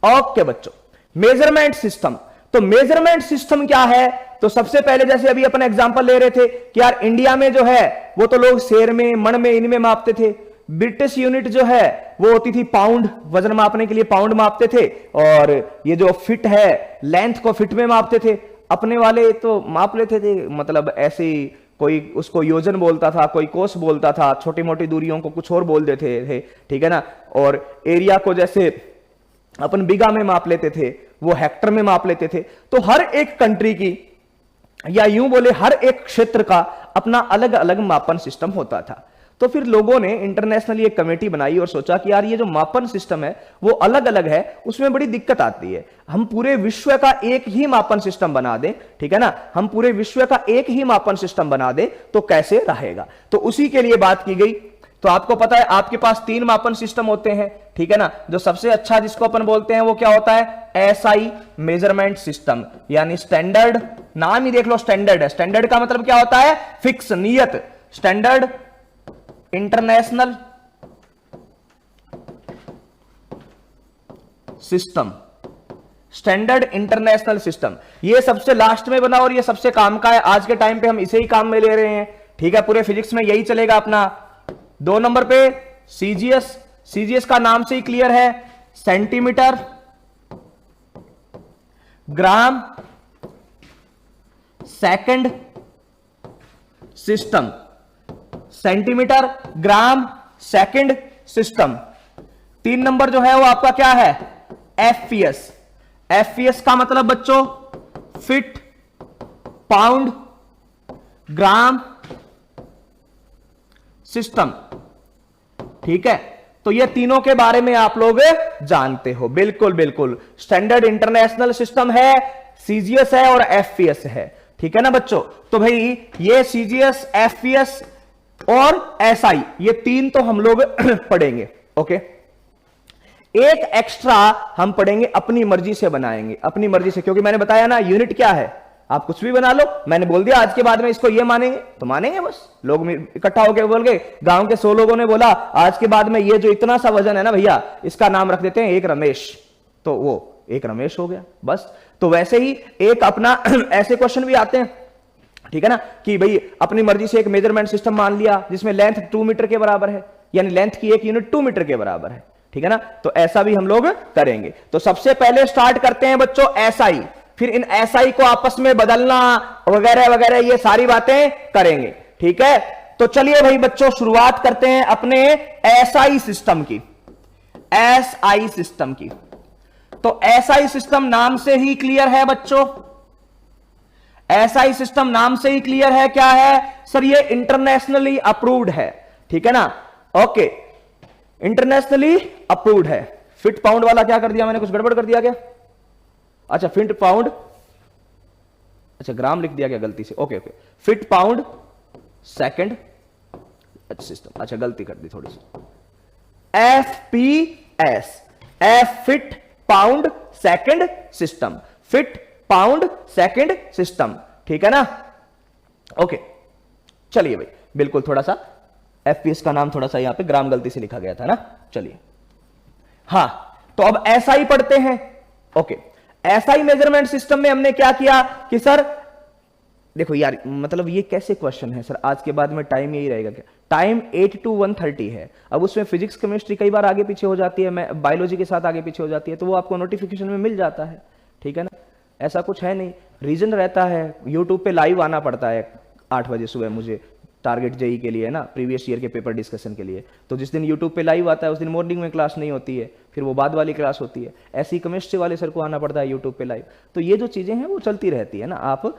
ओके बच्चों, मेजरमेंट सिस्टम। तो मेजरमेंट सिस्टम क्या है, तो सबसे पहले जैसे अभी अपन एग्जांपल ले रहे थे कि यार इंडिया में जो है वो तो लोग शेर में, मण में, इनमें मापते थे। ब्रिटिश यूनिट जो है वो होती थी पाउंड, वजन मापने के लिए पाउंड मापते थे, और ये जो फिट है, लेंथ को फिट में मापते थे। अपने वाले तो माप लेते थे, मतलब ऐसे कोई उसको योजन बोलता था, कोई कोस बोलता था, छोटी मोटी दूरियों को कुछ और बोल देते थे, ठीक है ना। और एरिया को जैसे अपन बीघा में माप लेते थे, वो हेक्टर में माप लेते थे। तो हर एक कंट्री की, या यूं बोले हर एक क्षेत्र का अपना अलग अलग मापन सिस्टम होता था। तो फिर लोगों ने इंटरनेशनली एक कमेटी बनाई और सोचा कि यार ये जो मापन सिस्टम है वो अलग अलग है, उसमें बड़ी दिक्कत आती है। हम पूरे विश्व का एक ही मापन सिस्टम बना दें, ठीक है ना, हम पूरे विश्व का एक ही मापन सिस्टम बना दें तो कैसे रहेगा। तो उसी के लिए बात की गई। तो आपको पता है आपके पास 3 मापन सिस्टम होते हैं, ठीक है ना। जो सबसे अच्छा जिसको अपन बोलते हैं वो क्या होता है, एसआई मेजरमेंट सिस्टम, यानी स्टैंडर्ड। नाम ही देख लो, स्टैंडर्ड है। स्टैंडर्ड का मतलब क्या होता है, फिक्स, नियत। Standard international system, standard international system, ये सबसे लास्ट में बना और ये सबसे काम का है। आज के टाइम पे हम इसे ही काम में ले रहे हैं, ठीक है। पूरे फिजिक्स में यही चलेगा अपना। 2 नंबर पे सीजीएस। सीजीएस का नाम से ही क्लियर है, centimetre gram second system, centimetre gram second system. 3 number जो है वो आपका क्या है, एफपीएस। एफपीएस का मतलब बच्चों फिट पाउंड ग्राम सिस्टम, ठीक है। तो ये तीनों के बारे में आप लोग जानते हो, बिल्कुल बिल्कुल। स्टैंडर्ड इंटरनेशनल सिस्टम है, सीजीएस है और एफपीएस है, ठीक है ना बच्चों। तो भाई ये सीजीएस, एफपीएस और एसआई, ये 3 तो हम लोग पढ़ेंगे, ओके। एक एक्स्ट्रा हम पढ़ेंगे, अपनी मर्जी से बनाएंगे, अपनी मर्जी से, क्योंकि मैंने बताया ना यूनिट क्या है, आप कुछ भी बना लो। मैंने बोल दिया आज के बाद में इसको ये मानेंगे तो मानेंगे, बस लोग इकट्ठा होकर बोल गए, गांव के 100 लोगों ने बोला आज के बाद में ये जो इतना सा वजन है ना भैया, इसका नाम रख देते हैं एक रमेश, तो वो एक रमेश हो गया बस। तो वैसे ही एक अपना ऐसे क्वेश्चन भी आते हैं, ठीक है ना, कि भाई अपनी मर्जी से एक मेजरमेंट सिस्टम मान लिया जिसमें लेंथ 2 मीटर के बराबर है, यानी लेंथ की एक यूनिट 2 मीटर के बराबर है, ठीक है ना। तो ऐसा भी हम लोग करेंगे। तो सबसे पहले स्टार्ट करते हैं बच्चों एसआई, फिर इन एसआई को आपस में बदलना वगैरह वगैरह, ये सारी बातें करेंगे, ठीक है। तो चलिए भाई बच्चों शुरुआत करते हैं अपने एसआई सिस्टम की, एसआई सिस्टम की। तो एसआई सिस्टम नाम से ही क्लियर है बच्चों, एसआई सिस्टम नाम से ही क्लियर है, क्या है सर, ये इंटरनेशनली अप्रूव्ड है, ठीक है ना, ओके, इंटरनेशनली अप्रूव्ड है। फिट पाउंड वाला क्या कर दिया मैंने, कुछ गड़बड़ कर दिया क्या? अच्छा फिट पाउंड, अच्छा ग्राम लिख दिया क्या गलती से, okay okay, foot pound second system, अच्छा गलती कर दी थोड़ी सी, FPS, F foot pound second system, foot pound second system, ठीक है ना, ओके। चलिए भाई बिल्कुल, थोड़ा सा एफपीएस का नाम थोड़ा सा यहां पे ग्राम गलती से लिखा गया था ना, चलिए। हां तो अब एसआई पढ़ते हैं, ओके। एसआई मेजरमेंट सिस्टम में हमने क्या किया कि सर देखो यार, मतलब ये कैसे क्वेश्चन है सर, आज के बाद में टाइम यही रहेगा क्या, टाइम 8 to 1:30 है। अब उसमें फिजिक्स केमिस्ट्री कई बार आगे पीछे हो जाती है, मैं बायोलॉजी के साथ आगे पीछे हो जाती है, तो वो आपको नोटिफिकेशन में मिल जाता है, ठीक है ना। ऐसा कुछ है नहीं, रीजन रहता है, यूट्यूब पे लाइव आना पड़ता है 8 बजे सुबह मुझे, टारगेट जेई के लिए ना, प्रीवियस ईयर के पेपर डिस्कशन के लिए। तो जिस दिन यूट्यूब पे लाइव आता है उस दिन मॉर्निंग में क्लास नहीं होती है, फिर वो बाद वाली क्लास होती है। ऐसे ही केमिस्ट्री वाले सर को आना पड़ता है यूट्यूब पे लाइव। तो ये जो चीजें हैं वो चलती रहती है ना, आप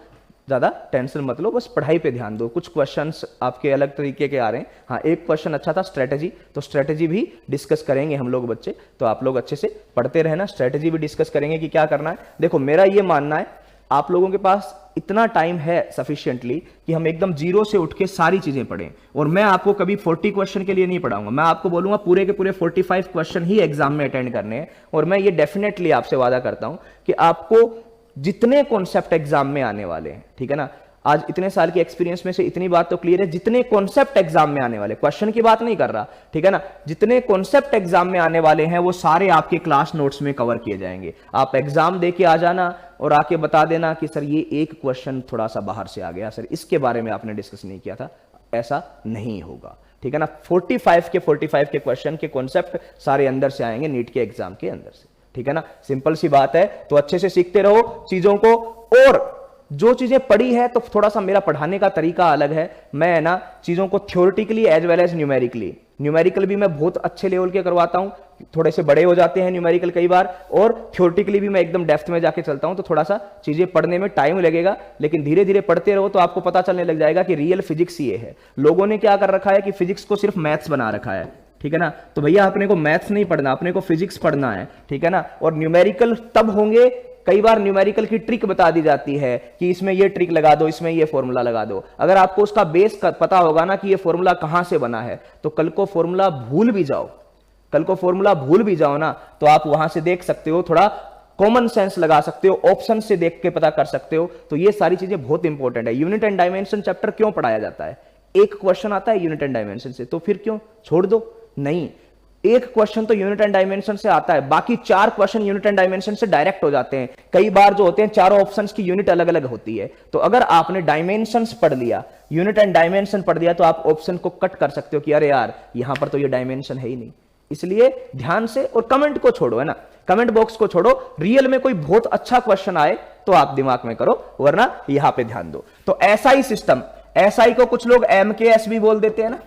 ज्यादा टेंशन मत लो, बस पढ़ाई पे ध्यान दो। कुछ क्वेश्चंस आपके अलग तरीके के आ रहे हैं। हाँ एक क्वेश्चन अच्छा था स्ट्रेटेजी, तो स्ट्रेटेजी भी डिस्कस करेंगे हम लोग बच्चे, तो आप लोग अच्छे से पढ़ते रहना, स्ट्रेटेजी भी डिस्कस करेंगे कि क्या करना है। देखो मेरा ये मानना है आप लोगों के पास इतना टाइम है सफिशिएंटली कि हम एकदम जीरो से उठ के सारी चीजें पढ़ें। और मैं आपको कभी 40 क्वेश्चन के लिए नहीं पढ़ाऊंगा, मैं आपको बोलूंगा पूरे के पूरे 45 क्वेश्चन ही एग्जाम में अटेंड करने हैं। और मैं ये डेफिनेटली आपसे वादा करता हूं कि आपको जितने कॉन्सेप्ट एग्जाम में आने वाले हैं, ठीक है ना, आज इतने साल के एक्सपीरियंस में से इतनी बात तो क्लियर है, जितने कॉन्सेप्ट एग्जाम में आने वाले, क्वेश्चन की बात नहीं कर रहा, ठीक है ना, जितने कॉन्सेप्ट एग्जाम में आने वाले हैं वो सारे आपके क्लास नोट्स में कवर किए जाएंगे। आप एग्जाम दे के आ जाना और आके बता देना कि सर ये एक क्वेश्चन थोड़ा सा बाहर से आ गया, सर इसके बारे में आपने डिस्कस नहीं किया था, ऐसा नहीं होगा, ठीक है ना। 45 के क्वेश्चन के कॉन्सेप्ट सारे अंदर से आएंगे, नीट के एग्जाम के अंदर से, ठीक है ना। सिंपल सी बात है, तो अच्छे से सीखते रहो चीजों को। और जो चीजें पढ़ी है, तो थोड़ा सा मेरा पढ़ाने का तरीका अलग है। मैं ना चीजों को theoretically as well as numerically, numerical भी मैं बहुत अच्छे लेवल के करवाता हूं, थोड़े से बड़े हो जाते हैं न्यूमेरिकल कई बार, और थ्योरेटिकली भी मैं एकदम डेप्थ में जाके चलता हूं, तो थोड़ा सा चीजें पढ़ने में टाइम लगेगा, लेकिन धीरे धीरे पढ़ते रहो तो आपको पता चलने लग जाएगा कि रियल फिजिक्स ये है। लोगों ने क्या कर रखा है कि फिजिक्स को सिर्फ मैथ्स बना रखा है, ठीक है ना। तो भैया अपने को मैथ्स नहीं पढ़ना, अपने को फिजिक्स पढ़ना है, ठीक है ना। और न्यूमेरिकल तब होंगे, कई बार न्यूमेरिकल की ट्रिक बता दी जाती है कि इसमें ये ट्रिक लगा दो, इसमें ये फॉर्मूला लगा दो। अगर आपको उसका बेस का पता होगा ना कि ये फॉर्मूला कहां से बना है, तो कल को फॉर्मूला भूल भी जाओ, कल को फॉर्मूला भूल भी जाओ ना, तो आप वहां से देख सकते हो, थोड़ा कॉमन सेंस लगा सकते हो, ऑप्शन से देख के पता कर सकते हो। तो ये सारी चीजें बहुत इंपॉर्टेंट है। यूनिट एंड डायमेंशन चैप्टर क्यों पढ़ाया जाता है? एक क्वेश्चन आता है यूनिट एंड डायमेंशन से, तो फिर क्यों छोड़ दो? नहीं, एक क्वेश्चन तो यूनिट एंड डायमेंशन से आता है, बाकी 4 क्वेश्चन यूनिट एंड डायमेंशन से डायरेक्ट हो जाते हैं। कई बार जो होते हैं चारों ऑप्शंस की यूनिट अलग अलग होती है, तो अगर आपने डायमेंशंस पढ़ लिया, यूनिट एंड डायमेंशन पढ़ लिया, तो आप ऑप्शन को कट कर सकते हो कि अरे यार यहां पर तो ये डायमेंशन है ही नहीं। इसलिए ध्यान से, और कमेंट को छोड़ो, है ना, कमेंट बॉक्स को छोड़ो। रियल में कोई बहुत अच्छा क्वेश्चन आए तो आप दिमाग में करो, वरना यहां पे ध्यान दो। तो एसआई सिस्टम, एसआई को कुछ लोग एमकेएस भी बोल देते हैं ना,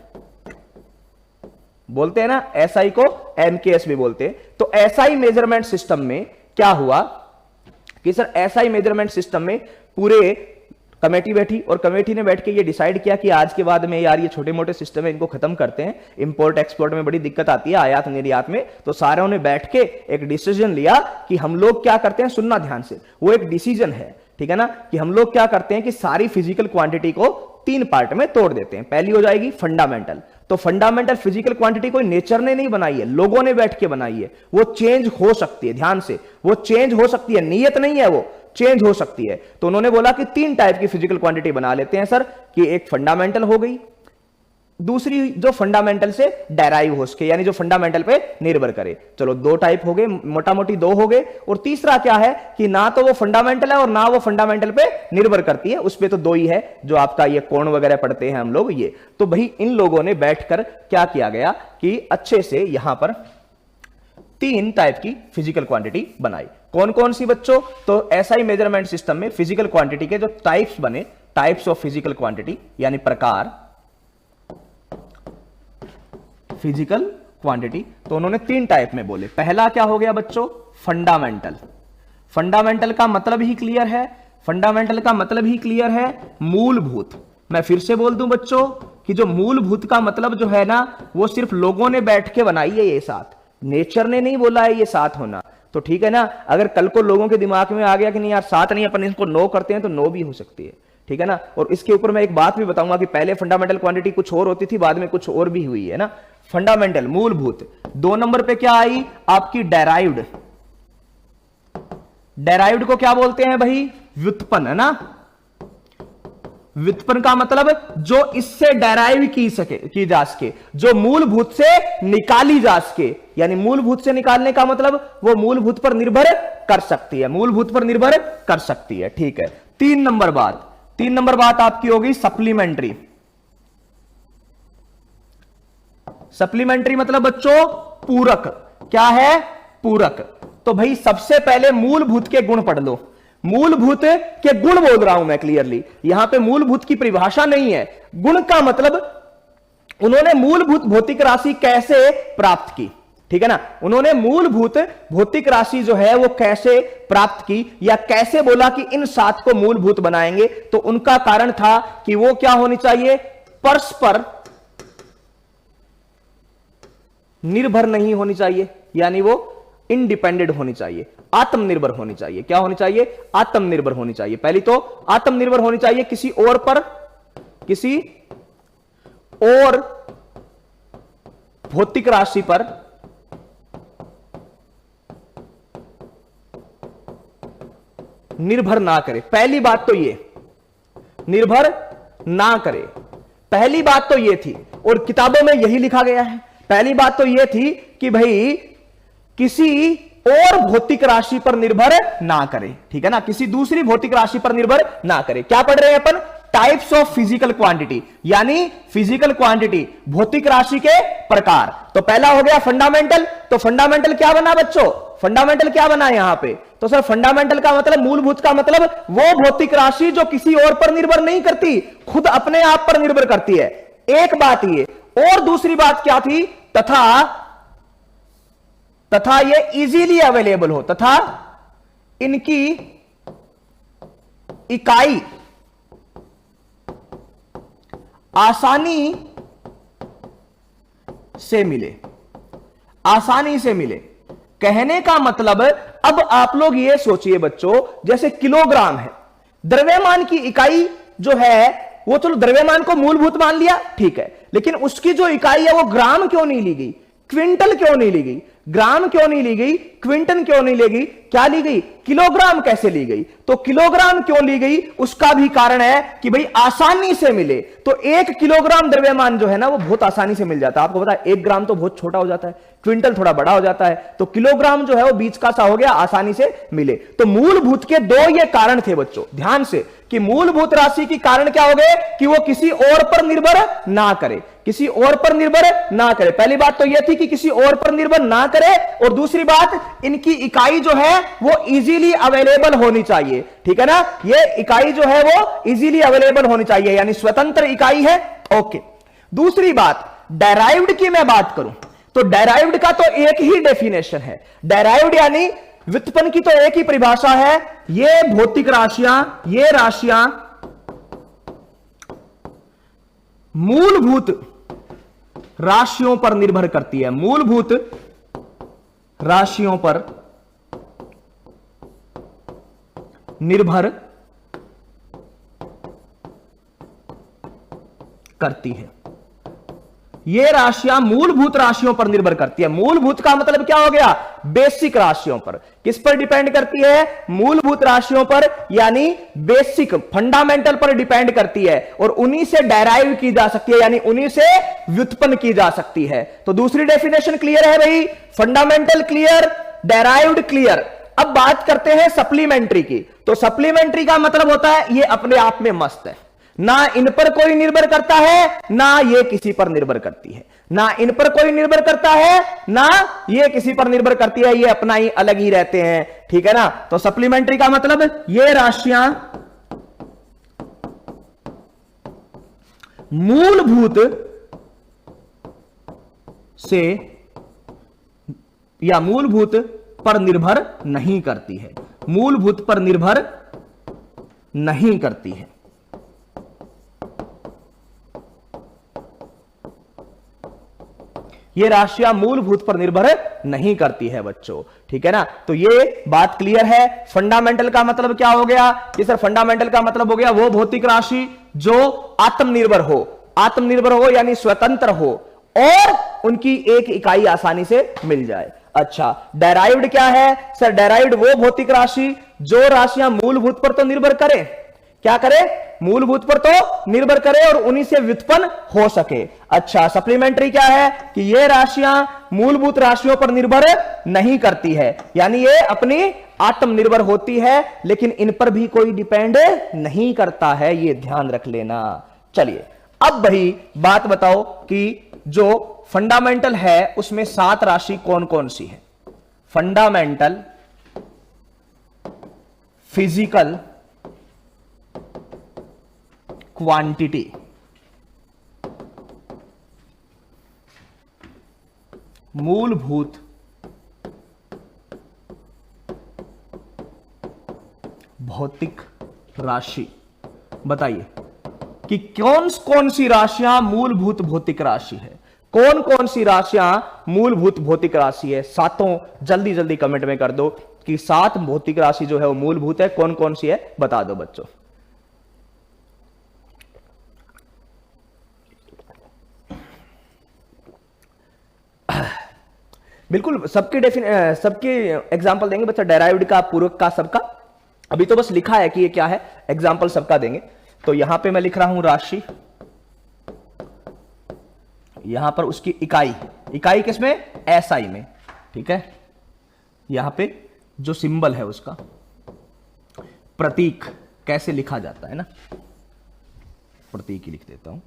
बोलते हैं ना, एसआई को एमकेएस भी बोलते हैं। तो एसआई मेजरमेंट सिस्टम में क्या हुआ कि सर एसआई मेजरमेंट सिस्टम में पूरे कमेटी बैठी, और कमेटी ने बैठ के ये डिसाइड किया कि आज के बाद में यार ये छोटे मोटे सिस्टम है, इनको खत्म करते हैं, इंपोर्ट एक्सपोर्ट में बड़ी दिक्कत आती है, आयात निर्यात में। तो सारों ने बैठ के एक डिसीजन लिया कि हम लोग क्या करते हैं, सुनना ध्यान से, वो एक डिसीजन है, ठीक है ना, कि हम लोग क्या करते हैं कि सारी फिजिकल क्वांटिटी को 3 पार्ट में तोड़ देते हैं। पहली हो जाएगी फंडामेंटल। तो फंडामेंटल फिजिकल क्वांटिटी कोई नेचर ने नहीं बनाई है, लोगों ने बैठ के बनाई है। वो चेंज हो सकती है, ध्यान से, वो चेंज हो सकती है, नियत नहीं है, वो चेंज हो सकती है। तो उन्होंने बोला कि 3 टाइप की फिजिकल क्वांटिटी बना लेते हैं सर, कि एक फंडामेंटल हो गई, दूसरी जो फंडामेंटल से डेराइव हो सके, यानी जो फंडामेंटल पे निर्भर करे। चलो 2 टाइप हो गए, मोटा मोटी 2 हो गए। और तीसरा क्या है कि ना तो वो फंडामेंटल है और ना वो फंडामेंटल पे निर्भर करती है, उस पे तो 2 ही है, जो आपका ये कोण वगैरह पढ़ते हैं हम लोग ये। तो भाई इन लोगों ने बैठकर क्या किया गया कि अच्छे से यहां पर 3 टाइप की फिजिकल क्वांटिटी बनाई। कौन कौन सी बच्चों? तो एसआई मेजरमेंट सिस्टम में फिजिकल क्वांटिटी के जो टाइप्स बने, टाइप्स ऑफ फिजिकल क्वांटिटी, यानी प्रकार फिजिकल क्वांटिटी, तो उन्होंने 3 टाइप में बोले। पहला क्या हो गया बच्चों? फंडामेंटल। फंडामेंटल का मतलब ही क्लियर है, फंडामेंटल का मतलब ही क्लियर है, मूलभूत। मैं फिर से बोल दूं बच्चों कि जो मूलभूत का मतलब जो है ना, वो सिर्फ लोगों ने बैठ के बनाई है ये साथ, नेचर ने नहीं बोला है ये साथ होना। तो ठीक है ना, अगर कल को लोगों के दिमाग में आ गया कि नहीं यार साथ नहीं, अपन इसको नो करते हैं, तो नो भी हो सकती है, ठीक है ना। और इसके ऊपर मैं एक बात भी बताऊंगा कि पहले फंडामेंटल क्वांटिटी कुछ और होती थी, बाद में कुछ और भी हुई है ना। फंडामेंटल मूलभूत। 2 नंबर पे क्या आई आपकी? डेराइव्ड। डेराइव्ड को क्या बोलते हैं भाई? व्युत्पन्न, है ना। व्युत्पन्न का मतलब जो इससे डेराइव की जा सके, जो मूलभूत से निकाली जा सके, यानी मूलभूत से निकालने का मतलब वो मूलभूत पर निर्भर कर सकती है, मूलभूत पर निर्भर कर सकती है, ठीक है। 3 नंबर बात आपकी होगी सप्लीमेंट्री। सप्लीमेंट्री मतलब बच्चों पूरक। क्या है? पूरक। तो भाई सबसे पहले मूलभूत के गुण पढ़ लो। मूलभूत के गुण बोल रहा हूं मैं क्लियरली, यहां पे मूलभूत की परिभाषा नहीं है। गुण का मतलब उन्होंने मूलभूत भौतिक राशि कैसे प्राप्त की, ठीक है ना। उन्होंने मूलभूत भौतिक राशि जो है वो कैसे प्राप्त की, या कैसे बोला कि इन 7 को मूलभूत बनाएंगे। तो उनका कारण था कि वो क्या होनी चाहिए? परस्पर निर्भर नहीं होनी चाहिए, यानी वो इंडिपेंडेंट होनी चाहिए, आत्मनिर्भर होनी चाहिए। क्या होनी चाहिए? आत्मनिर्भर होनी चाहिए। पहली तो आत्मनिर्भर होनी चाहिए, किसी और पर, किसी और भौतिक राशि पर निर्भर ना करे। पहली बात तो ये, निर्भर ना करे, पहली बात तो ये थी, और किताबों में यही लिखा गया है। पहली बात तो यह थी कि भाई किसी और भौतिक राशि पर निर्भर ना करे, ठीक है ना, किसी दूसरी भौतिक राशि पर निर्भर ना करे। क्या पढ़ रहे हैं अपन? टाइप्स ऑफ फिजिकल क्वांटिटी, यानी फिजिकल क्वांटिटी, भौतिक राशि के प्रकार। तो पहला हो गया फंडामेंटल। तो फंडामेंटल क्या बना बच्चों? फंडामेंटल क्या बना है यहां पे? तो सर फंडामेंटल का मतलब, मूलभूत का मतलब वो भौतिक राशि जो किसी और पर निर्भर नहीं करती, खुद अपने आप पर निर्भर करती है। एक बात ये, और दूसरी बात क्या थी? तथा ये इजीली अवेलेबल हो, तथा इनकी इकाई आसानी से मिले, आसानी से मिले। कहने का मतलब, अब आप लोग ये सोचिए बच्चों, जैसे किलोग्राम है, द्रव्यमान की इकाई जो है वो, चलो द्रव्यमान को मूलभूत मान लिया, ठीक है, लेकिन उसकी जो इकाई है वो ग्राम क्यों नहीं ली गई, क्विंटल क्यों नहीं ली गई, ग्राम क्यों नहीं ली गई, क्विंटल क्यों नहीं ली गई, क्या ली गई, किलोग्राम कैसे ली गई? तो किलोग्राम क्यों ली गई, उसका भी कारण है कि भाई आसानी से मिले। तो 1 किलोग्राम द्रव्यमान जो है ना वो बहुत आसानी से मिल जाता है। आपको पता है 1 ग्राम तो बहुत छोटा हो जाता है, क्विंटल थोड़ा बड़ा हो जाता है, तो किलोग्राम जो है वो बीच का सा हो गया, आसानी से मिले। तो मूलभूत के 2 ये कारण थे बच्चों, ध्यान से, कि मूलभूत राशि के कारण क्या हो गए कि वो किसी और पर निर्भर ना करे, किसी और पर निर्भर ना करे। पहली बात तो यह थी कि किसी और पर निर्भर ना करे, और दूसरी बात इनकी इकाई जो है वो इजीली अवेलेबल होनी चाहिए, ठीक है ना, ये इकाई जो है वो इजीली अवेलेबल होनी चाहिए, यानी स्वतंत्र इकाई है। ओके, दूसरी बात डेराइव्ड की मैं बात करूं तो डेराइव्ड का तो एक ही डेफिनेशन है, डेराइव्ड यानी व्युत्पन्न की तो एक ही परिभाषा है, ये भौतिक राशियां, ये राशियां मूलभूत राशियों पर निर्भर करती है, मूलभूत राशियों पर निर्भर करती है। ये राशियां मूलभूत राशियों पर निर्भर करती है। मूलभूत का मतलब क्या हो गया, बेसिक राशियों पर। किस पर डिपेंड करती है, मूलभूत राशियों पर, यानी बेसिक फंडामेंटल पर डिपेंड करती है, और उन्हीं से डेराइव की जा सकती है, यानी उन्हीं से व्युत्पन्न की जा सकती है। तो दूसरी डेफिनेशन क्लियर है भाई, फंडामेंटल क्लियर, डेराइव्ड क्लियर। अब बात करते हैं सप्लीमेंट्री की। तो सप्लीमेंट्री का मतलब होता है ये अपने आप में मस्त है, ना इन पर कोई निर्भर करता है, ना ये किसी पर निर्भर करती है, ना इन पर कोई निर्भर करता है, ना ये किसी पर निर्भर करती है, ये अपना ही अलग ही रहते हैं, ठीक है ना। तो सप्लीमेंट्री का मतलब ये राशियां मूलभूत से या मूलभूत पर निर्भर नहीं करती है, मूलभूत पर निर्भर नहीं करती है। ये राशियां मूलभूत पर निर्भर नहीं करती है बच्चों, ठीक है ना। तो ये बात क्लियर है। फंडामेंटल का मतलब क्या हो गया कि सर फंडामेंटल का मतलब हो गया वो भौतिक राशि जो आत्मनिर्भर हो, आत्मनिर्भर हो यानी स्वतंत्र हो, और उनकी एक इकाई आसानी से मिल जाए। अच्छा, डेराइव्ड क्या है सर? डेराइव्ड वो भौतिक राशि जो राशियां मूलभूत पर तो निर्भर करे, क्या करे, मूलभूत पर तो निर्भर करे और उन्हीं से व्युत्पन्न हो सके। अच्छा, सप्लीमेंट्री क्या है कि ये राशियां मूलभूत राशियों पर निर्भर नहीं करती है, यानी ये अपनी आत्मनिर्भर होती है, लेकिन इन पर भी कोई डिपेंड नहीं करता है, ये ध्यान रख लेना। चलिए अब भाई बात बताओ कि जो फंडामेंटल है उसमें 7 राशि कौन कौन सी है? फंडामेंटल, फिजिकल क्वांटिटी, मूलभूत भौतिक राशि। बताइए कि कौन कौन सी राशियां मूलभूत भौतिक राशि है, कौन कौन सी राशियां मूलभूत भौतिक राशि है? सातों जल्दी जल्दी कमेंट में कर दो कि 7 भौतिक राशि जो है वो मूलभूत है, कौन कौन सी है बता दो बच्चों। बिल्कुल सबके एग्जांपल देंगे बच्चा, डेराइव्ड का, पूरक का, सबका। अभी तो बस लिखा है कि ये क्या है, एग्जांपल सबका देंगे। तो यहां पे मैं लिख रहा हूं राशि, यहां पर उसकी इकाई, इकाई किसमें, एसआई में, ठीक है। यहां पे जो सिंबल है उसका प्रतीक कैसे लिखा जाता है ना, प्रतीक ही लिख देता हूं।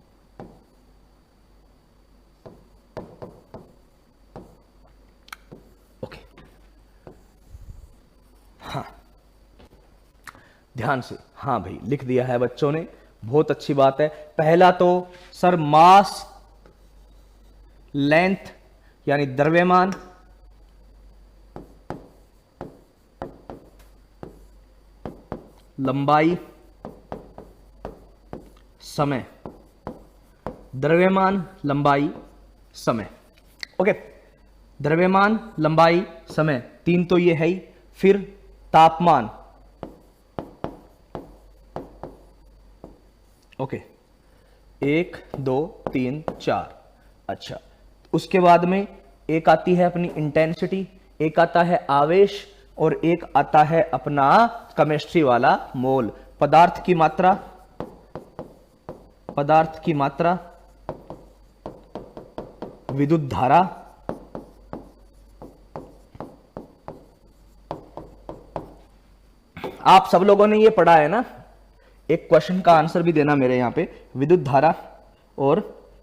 ध्यान से, हाँ भाई लिख दिया है बच्चों ने, बहुत अच्छी बात है। पहला तो सर मास, लेंथ यानी द्रव्यमान, लंबाई, समय, द्रव्यमान, लंबाई, समय। ओके, द्रव्यमान, लंबाई, समय, तीन तो ये है ही। फिर तापमान, ओके, 1 2 3 4। अच्छा, उसके बाद में एक आती है अपनी इंटेंसिटी, एक आता है आवेश, और एक आता है अपना केमिस्ट्री वाला मोल। पदार्थ की मात्रा, पदार्थ की मात्रा, विद्युत धारा, आप सब लोगों ने ये पढ़ा है ना, एक क्वेश्चन का आंसर भी देना मेरे यहां पे, विद्युत धारा और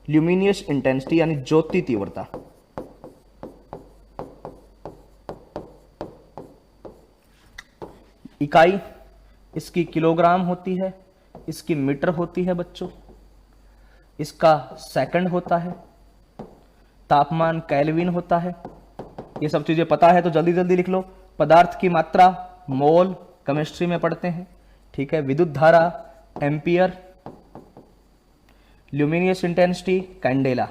ल्यूमिनियस इंटेंसिटी यानी ज्योति तीव्रता। इकाई इसकी किलोग्राम होती है, इसकी मीटर होती है बच्चों, इसका सेकंड होता है, तापमान केल्विन होता है। ये सब चीजें पता है तो जल्दी जल्दी लिख लो। पदार्थ की मात्रा मोल, केमिस्ट्री में पढ़ते हैं, ठीक है। विद्युत धारा एम्पियर, ल्यूमिनियस इंटेंसिटी कैंडेला,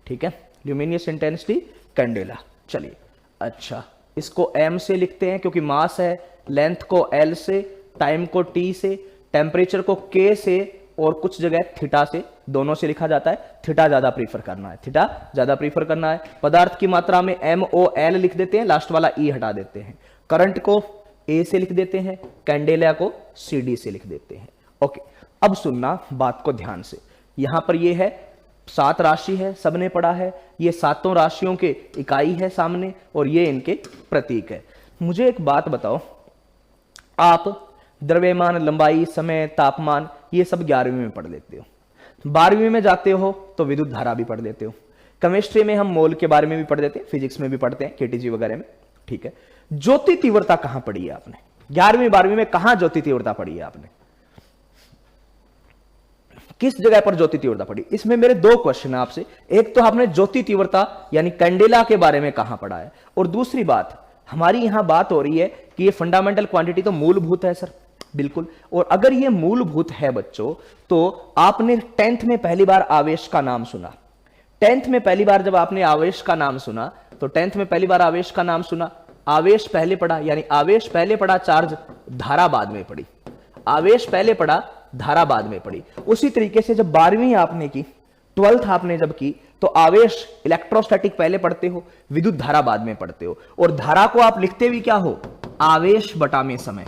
ठीक है, ल्यूमिनियस इंटेंसिटी कैंडेला। चलिए, अच्छा इसको m से लिखते हैं क्योंकि मास है, लेंथ को l से, टाइम को t से, टेम्परेचर को k से, और कुछ जगह थीटा से, दोनों से लिखा जाता है। थीटा ज्यादा प्रीफर करना है, थीटा ज्यादा प्रीफर करना है। पदार्थ की मात्रा में MOL लिख देते हैं, लास्ट वाला E हटा देते हैं। करंट को A से लिख देते हैं, कैंडेला को CD से लिख देते हैं। ओके, अब सुनना बात को ध्यान से। यहां पर ये है 7 राशि है, सबने पढ़ा है। ये सातों राशियों के इकाई है सामने, और ये इनके प्रतीक है। मुझे एक बात बताओ, आप द्रव्यमान, लंबाई, समय, तापमान ये सब 11वीं में पढ़ लेते हो, 12वीं में जाते हो तो विद्युत धारा भी पढ़ लेते हो, केमिस्ट्री में हम मोल के बारे में भी पढ़ लेते हैं, फिजिक्स में भी पढ़ते हैं, केटीजी वगैरह में, ठीक है। ज्योति तीव्रता कहां पढ़ी है आपने? 11वीं 12वीं में कहां ज्योति तीव्रता पढ़ी है आपने? किस जगह पर ज्योति तीव्रता पढ़ी? इसमें मेरे 2 क्वेश्चन है आपसे। एक तो आपने ज्योति तीव्रता यानी कैंडेला के बारे में कहां पढ़ा है, और दूसरी बात, हमारी यहां बात हो रही है कि ये फंडामेंटल क्वांटिटी तो मूलभूत है सर, बिल्कुल। और अगर ये मूलभूत है बच्चों, तो आपने 10th में पहली बार आवेश का नाम सुना। 10th में पहली बार जब आपने आवेश का नाम सुना, तो 10th में पहली बार आवेश का नाम सुना, आवेश पहले पढ़ा, यानी आवेश पहले पढ़ा, चार्ज धारा बाद में पढ़ी। आवेश पहले पढ़ा, धारा बाद में पढ़ी। उसी तरीके से जब 12वीं आपने की, 12th आपने जब की, तो आवेश इलेक्ट्रोस्टैटिक पहले पढ़ते हो, विद्युत धारा बाद में पढ़ते हो। और धारा को आप लिखते भी क्या हो? आवेश बटा में समय,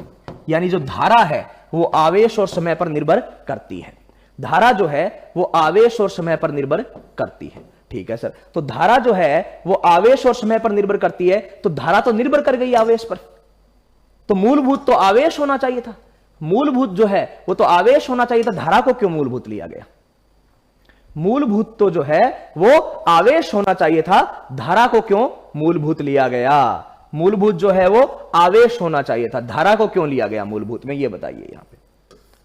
यानी जो धारा है वो आवेश और समय पर निर्भर करती है। धारा जो है वो आवेश और समय पर निर्भर करती है, ठीक है सर। तो धारा जो है वो आवेश और समय पर निर्भर करती है, तो धारा तो निर्भर कर गई आवेश पर, तो मूलभूत तो आवेश होना चाहिए था। मूलभूत जो है वो तो आवेश होना चाहिए था, धारा को क्यों मूलभूत लिया गया? मूलभूत तो जो है वो आवेश होना चाहिए था, धारा को क्यों मूलभूत लिया गया? मूलभूत जो है वो आवेश होना चाहिए था, धारा को क्यों लिया गया मूलभूत में, ये बताइए यहां पे,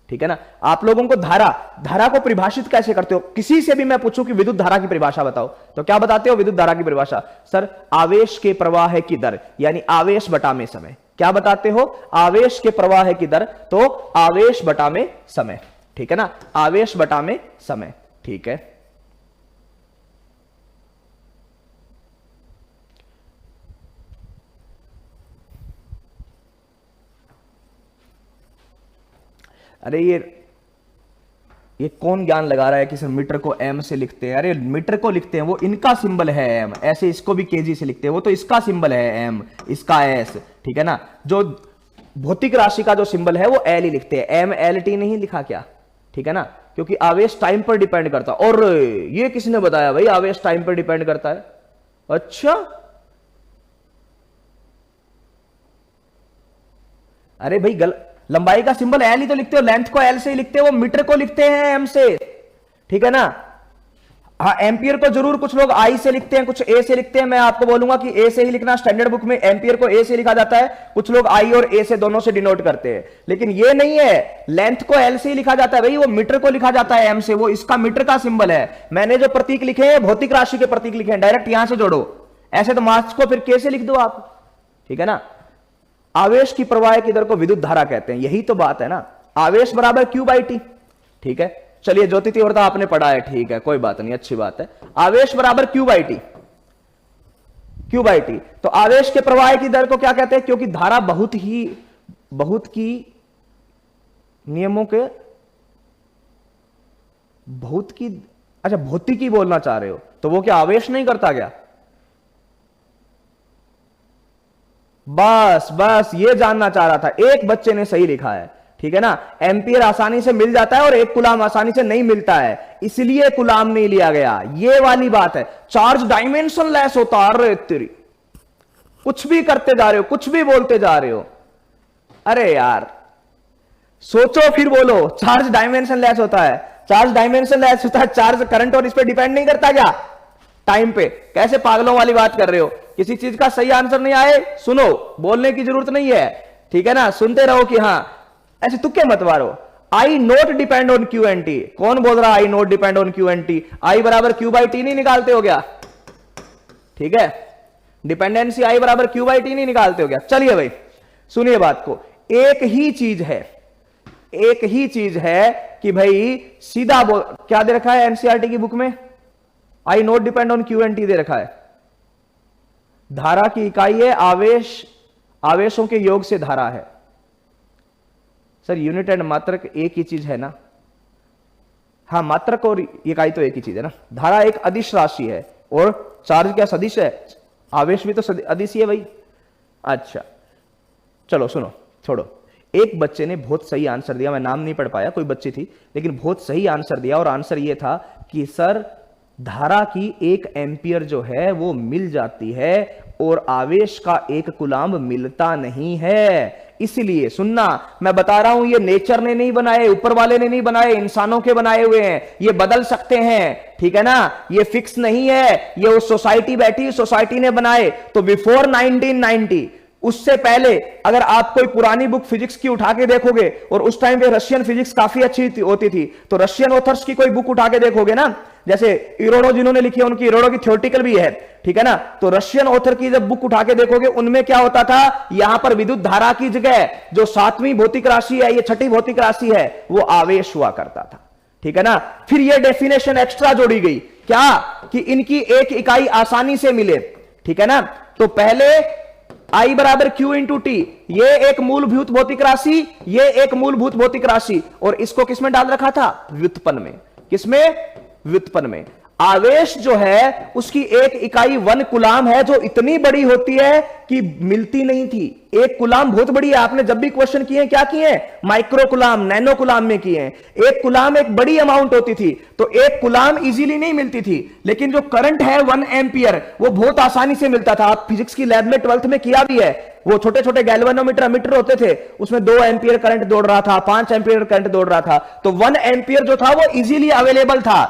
ठीक है ना। आप लोगों को धारा को परिभाषित कैसे करते हो? किसी से भी मैं पूछूं कि विद्युत धारा की परिभाषा बताओ, तो क्या बताते हो विद्युत धारा की परिभाषा? सर, आवेश के प्रवाह की दर, यानी आवेश बटा में समय। क्या बताते हो? आवेश के प्रवाह की दर, तो आवेश बटा में समय, ठीक है ना, आवेश बटा में समय, ठीक है। अरे ये कौन ज्ञान लगा रहा है कि सर मीटर को एम से लिखते हैं? अरे मीटर को लिखते हैं, वो इनका सिंबल है एम, ऐसे इसको भी केजी से लिखते हैं, वो तो इसका सिंबल है एम, इसका एस, ठीक है ना। जो भौतिक राशि का जो सिंबल है वो एल ही लिखते हैं, एम एल टी नहीं लिखा क्या, ठीक है ना, क्योंकि आवेश टाइम पर डिपेंड करता है। और ये किसने बताया भाई आवेश टाइम पर डिपेंड करता है? अच्छा, अरे भाई लंबाई का सिंबल एल ही तो लिखते हो, लेंथ को एल से ही लिखते हो, वो मीटर को लिखते हैं एम से, ठीक है ना। हाँ, एम्पियर को जरूर कुछ लोग आई से लिखते हैं, कुछ ए से लिखते हैं। मैं आपको बोलूंगा कि ए से ही लिखना। स्टैंडर्ड बुक में एम्पियर को ए से लिखा जाता है, कुछ लोग आई और ए से दोनों से डिनोट करते हैं, लेकिन ये नहीं है। लेंथ को एल से ही लिखा जाता है भाई, वो मीटर को लिखा जाता है एम से, वो इसका मीटर का सिंबल है। मैंने जो प्रतीक लिखे हैं भौतिक राशि के प्रतीक लिखे हैं, डायरेक्ट यहां से जोड़ो। ऐसे तो मास को फिर के से लिख दो आप, ठीक है ना। आवेश की प्रवाह की दर को विद्युत धारा कहते हैं, यही तो बात है ना। आवेश बराबर क्यू बाई टी, ठीक है। चलिए ज्योति तीव्रता आपने पढ़ा है, ठीक है, कोई बात नहीं, अच्छी बात है। आवेश बराबर Q by T, Q by T. तो आवेश के प्रवाह की दर को क्या कहते हैं? क्योंकि धारा बहुत की नियमों के अच्छा भौतिकी बोलना चाह रहे हो, तो वो क्या आवेश नहीं करता क्या? बस ये जानना चाह रहा था, एक बच्चे ने सही लिखा है, ठीक है ना। एम्पियर आसानी से मिल जाता है और एक कुलाम आसानी से नहीं मिलता है, इसलिए कुलाम नहीं लिया गया, ये वाली बात है। चार्ज डायमेंशन लेस होता है। अरे तेरी, कुछ भी करते जा रहे हो, कुछ भी बोलते जा रहे हो। अरे यार सोचो फिर बोलो। चार्ज डायमेंशन लेस होता है, चार्ज डायमेंशन लेस होता है। चार्ज करंट और इस पर डिपेंड नहीं करता क्या? टाइम पे। कैसे पागलों वाली बात कर रहे हो? किसी चीज का सही आंसर नहीं आए, सुनो, बोलने की जरूरत नहीं है, ठीक है ना। सुनते रहो कि हाँ, ऐसे तुक्के मत मारो। I not depend on Q N T. कौन बोल रहा I not depend on Q N T? I बराबर क्यू बाई टी नहीं निकालते हो क्या? ठीक है, डिपेंडेंसी आई बराबर क्यू बाई टी नहीं निकालते हो क्या? चलिए भाई सुनिए बात को। एक ही चीज है कि भाई सीधा बोल, क्या दे रखा है एनसीईआरटी की बुक में? I not depend on Q N T दे रखा है। धारा की इकाई है आवेश, आवेशों के योग से धारा है। सर यूनिट एंड मात्रक एक ही चीज है ना? हाँ, मात्रक और इकाई तो एक ही चीज है ना। धारा एक अदिश राशि है और चार्ज क्या सदिश है? आवेश भी तो अदिश ही है भाई। अच्छा चलो सुनो, छोड़ो। एक बच्चे ने बहुत सही आंसर दिया, मैं नाम नहीं पढ़ पाया, कोई बच्ची थी, लेकिन बहुत सही आंसर दिया। और आंसर यह था कि सर धारा की 1 एम्पियर जो है वो मिल जाती है और आवेश का 1 कूलाम्ब मिलता नहीं है। इसलिए सुनना, मैं बता रहा हूं, ये नेचर ने नहीं बनाए, ऊपर वाले ने नहीं बनाए, इंसानों के बनाए हुए हैं। ये बदल सकते हैं, ठीक है ना। ये फिक्स नहीं है, ये उस सोसाइटी बैठी, सोसाइटी ने बनाए। तो बिफोर 1990, उससे पहले अगर आप कोई पुरानी बुक फिजिक्स की उठा के देखोगे, और उस टाइम पे रशियन फिजिक्स काफी अच्छी होती थी, तो रशियन ऑथर्स की कोई बुक उठा के देखोगे ना, जैसे इरोडो जिन्होंने लिखी है, उनकी इरोडो की थ्योरेटिकल भी है, ठीक है ना। तो रशियन ऑथर की जब बुक उठा के देखोगे, उनमें क्या होता था, यहां पर विद्युत धारा की जगह जो 7वीं भौतिक राशि है, ये 6ठी भौतिक राशि है, वो आवेश हुआ करता था, ठीक है ना। फिर ये डेफिनेशन एक्स्ट्रा जोड़ी गई, क्या कि इनकी एक इकाई आसानी से मिले, ठीक है ना। तो पहले I बराबर Q इंटू टी, ये एक मूलभूत भौतिक राशि, ये एक मूलभूत भौतिक राशि, और इसको किसमें डाल रखा था? व्युत्पन्न में। किसमें? व्युत्पन्न में। आवेश जो है उसकी एक इकाई 1 कूलाम है, जो इतनी बड़ी होती है कि मिलती नहीं थी। 1 कूलाम बहुत बड़ी है। आपने जब भी क्वेश्चन किए क्या किए? माइक्रो कूलाम, नैनो कूलाम में किए हैं। 1 कूलाम एक बड़ी अमाउंट होती थी, तो 1 कूलाम इजीली नहीं मिलती थी। लेकिन जो करंट है 1 एम्पियर, वो बहुत आसानी से मिलता था। आप फिजिक्स की लैब में 12th में किया भी है। वो छोटे छोटे गैल्वेनोमीटर अमीटर होते थे, उसमें 2 एम्पियर करंट दौड़ रहा था, 5 एम्पियर करंट दौड़ रहा था। तो 1 एम्पियर जो था वो इजीली अवेलेबल था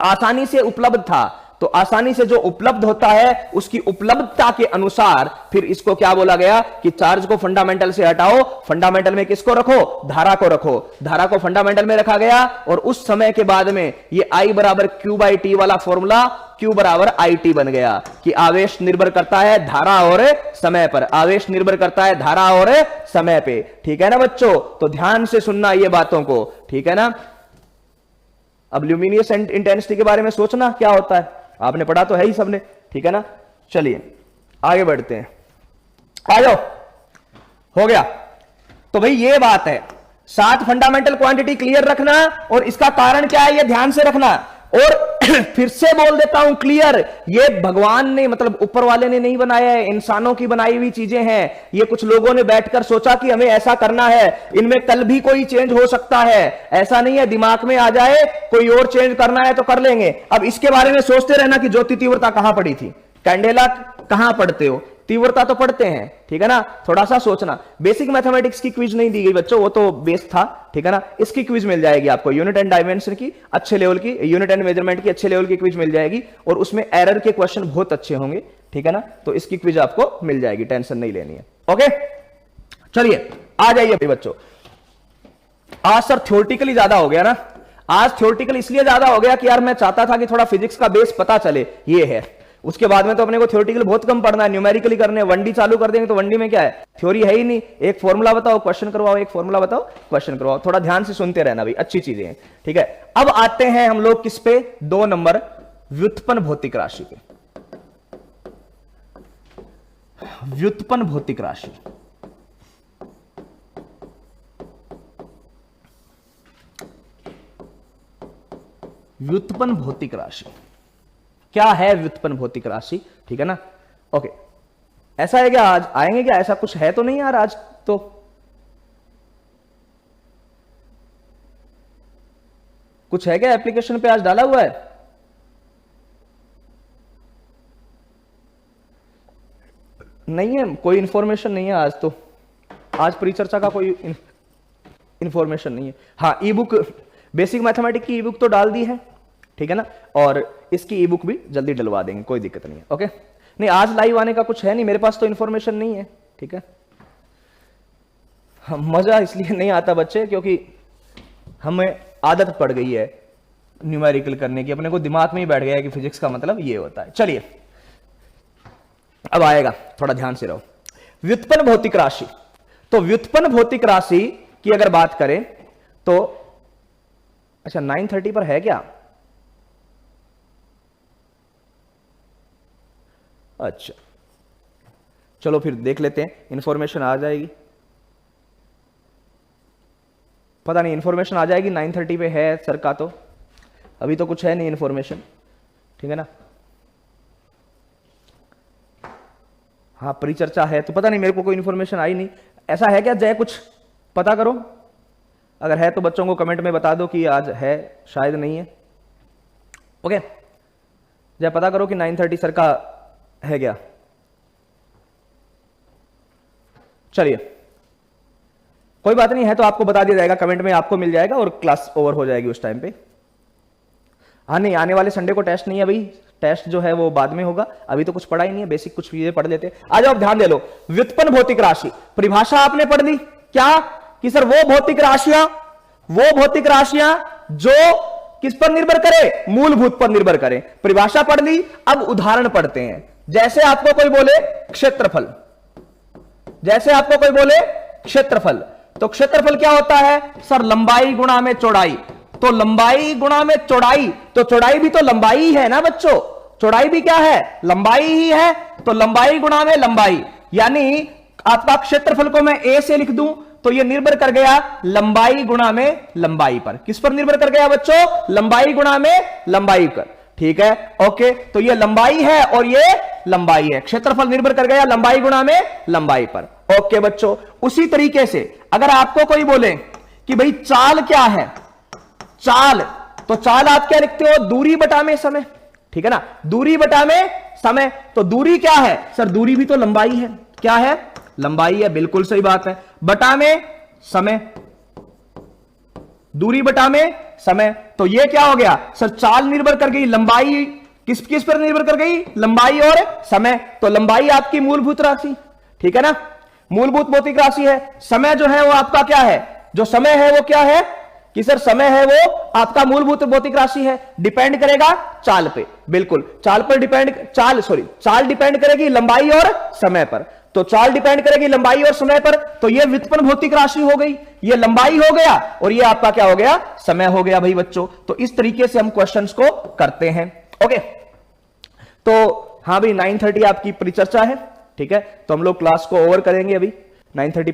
आसानी से उपलब्ध था। तो आसानी से जो उपलब्ध होता है, उसकी उपलब्धता के अनुसार फिर इसको क्या बोला गया कि चार्ज को फंडामेंटल से हटाओ, फंडामेंटल में किसको रखो? धारा को रखो। धारा को फंडामेंटल में रखा गया, और उस समय के बाद में ये I बराबर Q बाई टी वाला फॉर्मूला Q बराबर IT बन गया कि आवेश निर्भर करता है धारा और समय पर। आवेश निर्भर करता है धारा और समय पे, ठीक है ना बच्चों। तो ध्यान से सुनना ये बातों को, ठीक है ना। अब ल्यूमिनियस इंटेंसिटी के बारे में सोचना क्या होता है, आपने पढ़ा तो है ही सबने, ठीक है ना। चलिए आगे बढ़ते हैं, आ जाओ। हो गया। तो भाई ये बात है, 7 फंडामेंटल क्वांटिटी क्लियर रखना, और इसका कारण क्या है ये ध्यान से रखना। और फिर से बोल देता हूं क्लियर, ये भगवान ने, मतलब ऊपर वाले ने नहीं बनाया है, इंसानों की बनाई हुई चीजें हैं। ये कुछ लोगों ने बैठकर सोचा कि हमें ऐसा करना है, इनमें कल भी कोई चेंज हो सकता है। ऐसा नहीं है दिमाग में आ जाए कोई और चेंज करना है तो कर लेंगे। अब इसके बारे में सोचते रहना कि ज्योति तीव्रता कहां पड़ी थी, कैंडेला कहां पढ़ते हो, तीव्रता तो पढ़ते हैं, ठीक है ना, थोड़ा सा सोचना। बेसिक मैथमेटिक्स की क्विज नहीं दी गई बच्चों, वो तो बेस था, ठीक है ना। इसकी क्विज मिल जाएगी आपको, यूनिट एंड डायमेंशन की अच्छे लेवल की, यूनिट एंड मेजरमेंट की अच्छे लेवल की क्विज मिल जाएगी, और उसमें एरर के क्वेश्चन बहुत अच्छे होंगे, ठीक है ना। तो इसकी क्विज आपको मिल जाएगी, टेंशन नहीं लेनी है। ओके, चलिए आ जाइए भाई बच्चों। आज सर थ्योरेटिकली ज्यादा हो गया ना, आज थ्योरेटिकल इसलिए ज्यादा हो गया कि यार मैं चाहता था कि थोड़ा फिजिक्स का बेस पता चले, ये है। उसके बाद में तो अपने को थ्योरेटिकल बहुत कम पढ़ना है, न्यूमेरिकली करने, 1D चालू कर देंगे तो 1D में क्या है, थ्योरी है ही नहीं। एक फॉर्मूला बताओ क्वेश्चन करवाओ, एक फॉर्मूला बताओ क्वेश्चन करवाओ, थोड़ा ध्यान से सुनते रहना भाई, अच्छी चीजें हैं, ठीक है। अब आते हैं हम लोग किस पे, 2 नंबर व्युत्पन्न भौतिक राशि पे। व्युत्पन्न भौतिक राशि, व्युत्पन्न भौतिक राशि क्या है, व्युत्पन्न भौतिक राशि, ठीक है ना। ओके, ऐसा है क्या, आज आएंगे क्या, ऐसा कुछ है तो नहीं यार आज तो, कुछ है क्या एप्लीकेशन पे आज डाला हुआ है? नहीं है, कोई इंफॉर्मेशन नहीं है आज तो, आज परिचर्चा का कोई इंफॉर्मेशन नहीं है। हाँ, ई बुक, बेसिक मैथमेटिक्स की ई बुक तो डाल दी है, ठीक है ना, और इसकी ई बुक भी जल्दी डलवा देंगे, कोई दिक्कत नहीं है। ओके, नहीं आज लाइव आने का कुछ है नहीं, मेरे पास तो इंफॉर्मेशन नहीं है, ठीक है। मजा इसलिए नहीं आता बच्चे क्योंकि हमें आदत पड़ गई है न्यूमेरिकल करने की, अपने को दिमाग में ही बैठ गया है कि फिजिक्स का मतलब ये होता है। चलिए अब आएगा, थोड़ा ध्यान से रहो। व्युत्पन्न भौतिक राशि, तो व्युत्पन्न भौतिक राशि की अगर बात करें तो, अच्छा 9:30 पर है क्या, अच्छा चलो फिर देख लेते हैं, इंफॉर्मेशन आ जाएगी, पता नहीं इंफॉर्मेशन आ जाएगी, 9:30 पे है सर का, तो अभी तो कुछ है नहीं इंफॉर्मेशन, ठीक है ना। हाँ परिचर्चा है, तो पता नहीं, मेरे को कोई इंफॉर्मेशन आई नहीं। ऐसा है क्या जय, कुछ पता करो, अगर है तो बच्चों को कमेंट में बता दो कि आज है, शायद नहीं है। ओके, जय पता करो कि 9:30 सर का है क्या। चलिए कोई बात नहीं, है तो आपको बता दिया जाएगा, कमेंट में आपको मिल जाएगा और क्लास ओवर हो जाएगी उस टाइम पे। हाँ नहीं, आने वाले संडे को टेस्ट नहीं है भाई, टेस्ट जो है वो बाद में होगा, अभी तो कुछ पढ़ा ही नहीं है, बेसिक कुछ चीजें पढ़ लेते हैं। आ जाओ ध्यान दे लो, व्युत्पन्न भौतिक राशि, परिभाषा आपने पढ़ ली क्या, कि सर वो भौतिक राशियां जो किस पर निर्भर करे, मूलभूत पर निर्भर करे। परिभाषा पढ़ ली, अब उदाहरण पढ़ते हैं। जैसे आपको कोई बोले क्षेत्रफल, जैसे आपको कोई बोले क्षेत्रफल, तो क्षेत्रफल क्या होता है सर, लंबाई गुणा में चौड़ाई, तो लंबाई गुणा में चौड़ाई, तो चौड़ाई भी तो लंबाई ही है ना बच्चों, चौड़ाई भी क्या है, लंबाई ही है, तो लंबाई गुणा में लंबाई, यानी आपका क्षेत्रफल को मैं ए से लिख दूं तो यह निर्भर कर गया लंबाई गुणा में लंबाई पर। किस पर निर्भर कर गया बच्चों, लंबाई गुणा में लंबाई पर, ठीक है। ओके, तो ये लंबाई है और ये लंबाई है, क्षेत्रफल निर्भर कर गया लंबाई गुणा में लंबाई पर। ओके बच्चों, उसी तरीके से अगर आपको कोई बोले कि भाई चाल क्या है, चाल, तो चाल आप क्या लिखते हो, दूरी बटा में समय, ठीक है ना, दूरी बटा में समय, तो दूरी क्या है सर, दूरी भी तो लंबाई है, क्या है, लंबाई है, बिल्कुल सही बात है, बटा में समय, दूरी बटा में समय, तो ये क्या हो गया सर, चाल निर्भर कर गई, लंबाई किस किस पर निर्भर कर गई, लंबाई और समय, तो लंबाई आपकी मूलभूत राशि, ठीक है ना, मूलभूत भौतिक राशि है। समय जो है वो आपका क्या है, जो समय है वो क्या है कि सर समय है वो आपका मूलभूत भौतिक राशि है, डिपेंड करेगा चाल पे, बिल्कुल चाल पर डिपेंड, चाल डिपेंड करेगी लंबाई और समय पर, तो चाल डिपेंड करेगी लंबाई और समय पर, तो ये व्युत्पन्न भौतिक राशि हो गई, ये लंबाई हो गया और ये आपका क्या हो गया, समय हो गया भाई बच्चों। तो इस तरीके से हम क्वेश्चंस को करते हैं। ओके, तो हाँ भाई 9:30 आपकी परिचर्चा है, ठीक है, तो हम लोग क्लास को ओवर करेंगे, अभी 9:30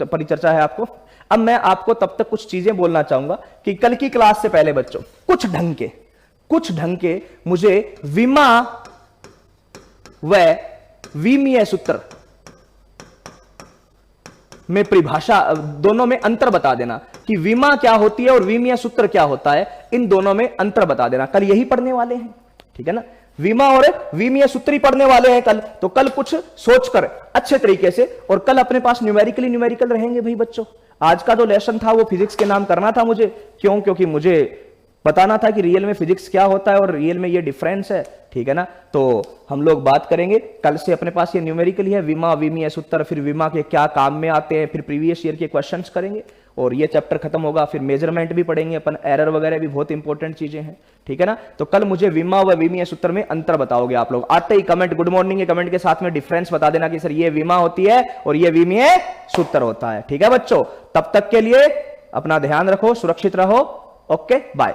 परिचर्चा है आपको। अब मैं आपको तब तक कुछ चीजें बोलना चाहूंगा कि कल की क्लास से पहले बच्चों कुछ ढंग के मुझे विमा व विमीय सूत्र में परिभाषा, दोनों में अंतर बता देना कि विमा क्या होती है और विमीय सूत्र क्या होता है, इन दोनों में अंतर बता देना, कल यही पढ़ने वाले हैं, ठीक है ना। विमा और विमीय सूत्री पढ़ने वाले हैं कल, तो कल कुछ सोचकर अच्छे तरीके से, और कल अपने पास न्यूमेरिकल रहेंगे भाई बच्चों। आज का जो लेसन था वो फिजिक्स के नाम करना था मुझे, क्यों? क्योंकि मुझे बताना था कि रियल में फिजिक्स क्या होता है और रियल में ये डिफरेंस है, ठीक है ना। तो हम लोग बात करेंगे कल से, अपने पास ये न्यूमेरिकल है, विमा विमीय सूत्र, फिर विमा के क्या काम में आते हैं, फिर प्रीवियस ईयर के क्वेश्चंस करेंगे, और ये चैप्टर खत्म होगा, फिर मेजरमेंट भी पढ़ेंगे अपन, एरर वगैरह भी बहुत इंपॉर्टेंट चीजें हैं, ठीक है ना। तो कल मुझे विमा व विमीय सूत्र में अंतर बताओगे आप लोग। आते ही कमेंट गुड मॉर्निंग के कमेंट के साथ में डिफरेंस बता देना कि सर ये विमा होती है और ये विमीय सूत्र होता है, ठीक है बच्चों। तब तक के लिए अपना ध्यान रखो, सुरक्षित रहो, ओके बाय।